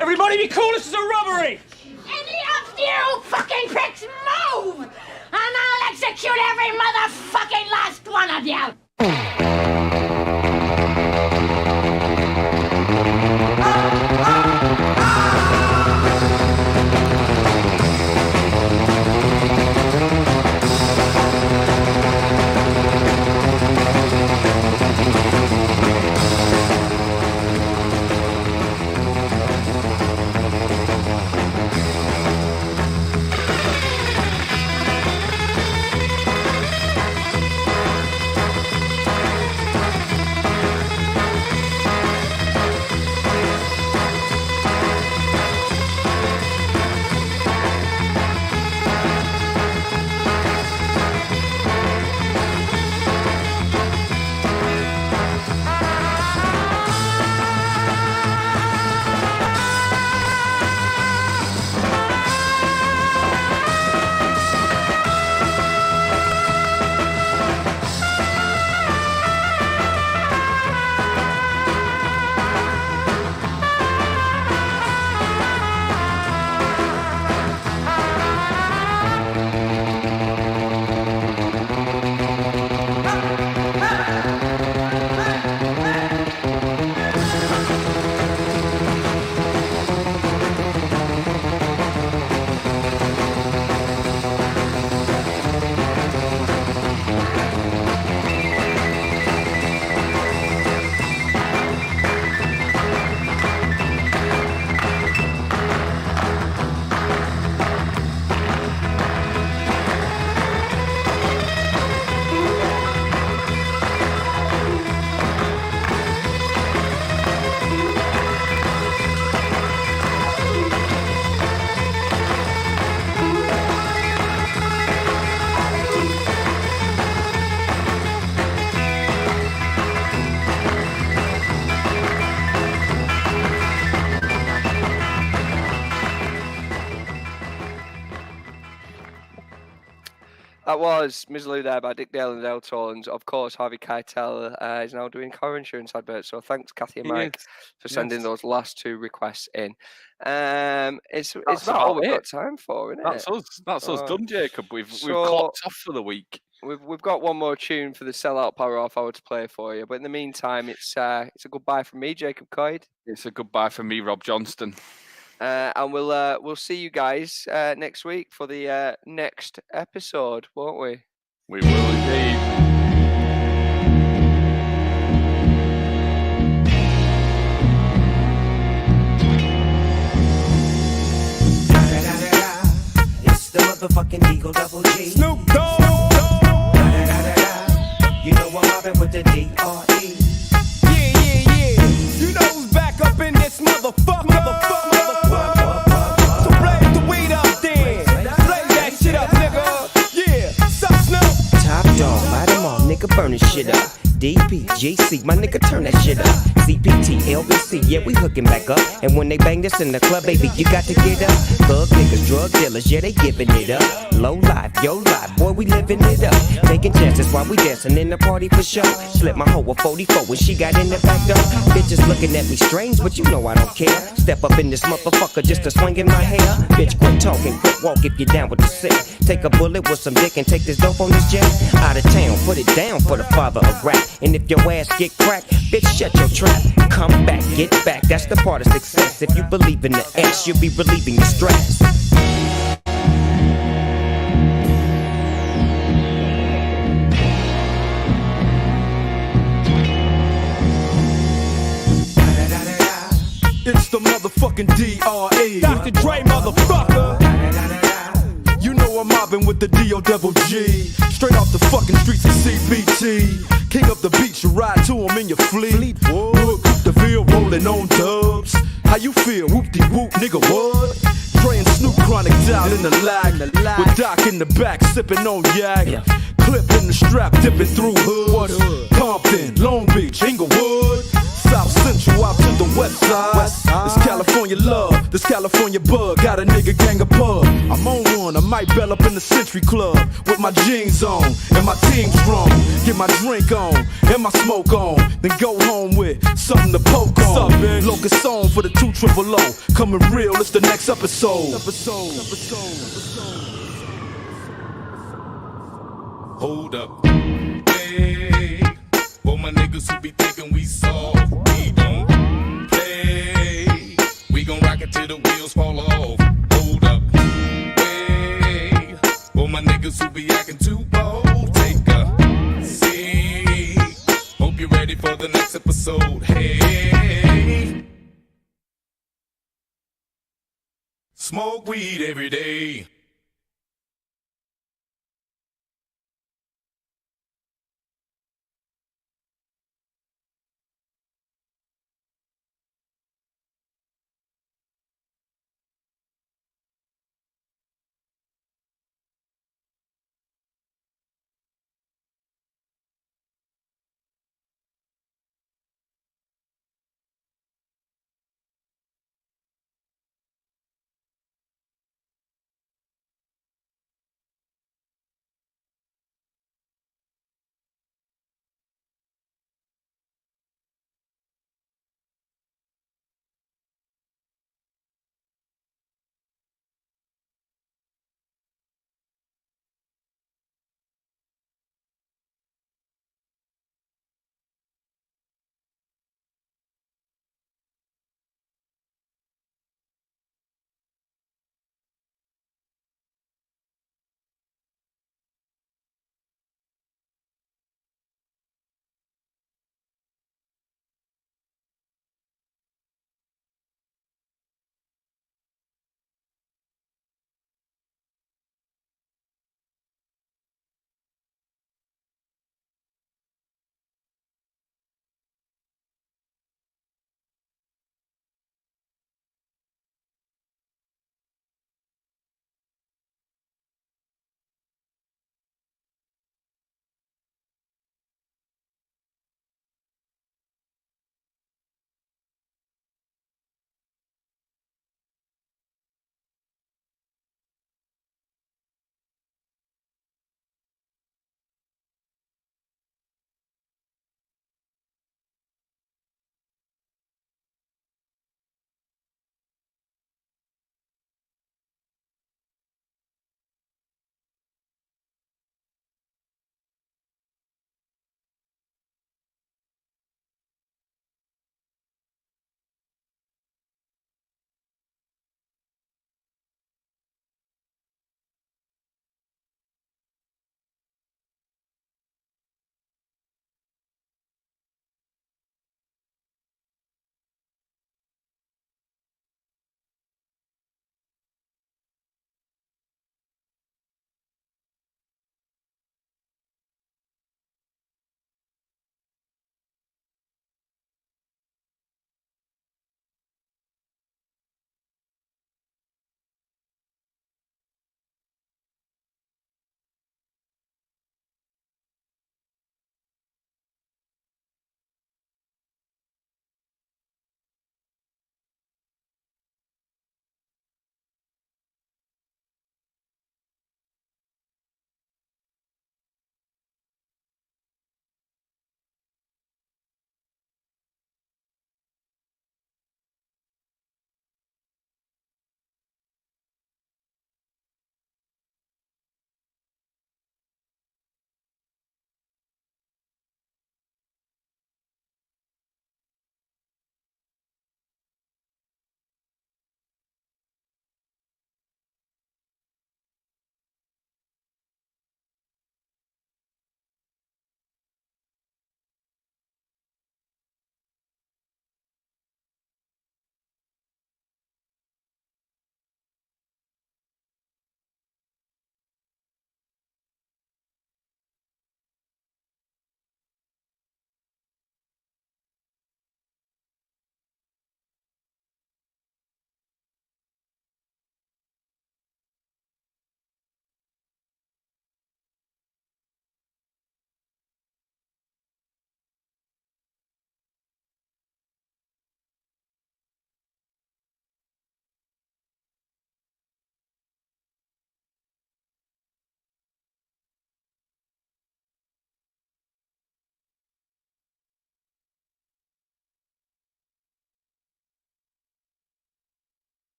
Everybody be cool, this is a robbery! Any of you fucking pricks move! And I'll execute every motherfucking last one of you! That was Mizzlou there by Dick Dale and Dale Tones. Of course, Harvey Keitel is now doing car insurance adverts. So thanks, Kathy and Mike, for sending those last 2 requests in. It's about all we've got time for, isn't it? That's us done, Jacob. We've clocked off for the week. We've got one more tune for the Sellout Power Off Hour to play for you. But in the meantime, it's a goodbye from me, Jacob Coyd. It's a goodbye from me, Rob Johnston. And we'll see you guys next week for the next episode, won't we? We will indeed. It's the motherfucking Eagle Double G. Snoop Dogg. You know I'm mobbing with the D.R.E. Yeah. You know who's back up in this motherfucker. So blaze the weed up then. Blaze that shit up, nigga. Yeah. Sup, Snoop? Top dog, light 'em all, nigga, burn this shit up. DPGC, my nigga, turn that shit up. CPT, LBC, yeah, we hooking back up. And when they bang this in the club, baby, you got to get up. Thug niggas, drug dealers, yeah, they giving it up. Low life, yo life, boy, we living it up. Taking chances while we dancing in the party for sure. Slip my hoe a 44 when she got in the back door. Bitches looking at me strange, but you know I don't care. Step up in this motherfucker just to swing in my hair. Bitch, quit talking, quit walk if you're down with the sick. Take a bullet with some dick and take this dope on this jet. Out of town, put it down for the father of rap. And if your ass get cracked, bitch, shut your trap. Come back, get back, that's the part of success. If you believe in the X, you'll be relieving your stress. It's the motherfucking D.R.E. Dr. Dre, motherfucker. You know I'm mobbing with the D.O.G. Straight off the fucking streets of CPT. King up the beach, you ride to him in your fleet. Look, the Ville rolling on dubs. How you feel? Whoop-de-whoop, nigga, what? Dre and Snoop Chronic down in the lag. With Doc in the back, sipping on yak. Clip in the strap, dipping through hoods. Compton, Long Beach, Inglewood. South Central out to the west side. It's California love, this California bug. Got a nigga gang of pub. I'm on one, I might bell up in the Century Club. With my jeans on, and my team strong. Get my drink on, and my smoke on. Then go home with something to poke on. Locust song for the 200. Coming real, it's the next episode. Hold up, hey. For my niggas who be thinking we soft, we don't play. We gon' rock it till the wheels fall off. Hold up, hey. For my niggas who be acting too bold, take a seat. Hope you're ready for the next episode. Hey, smoke weed every day.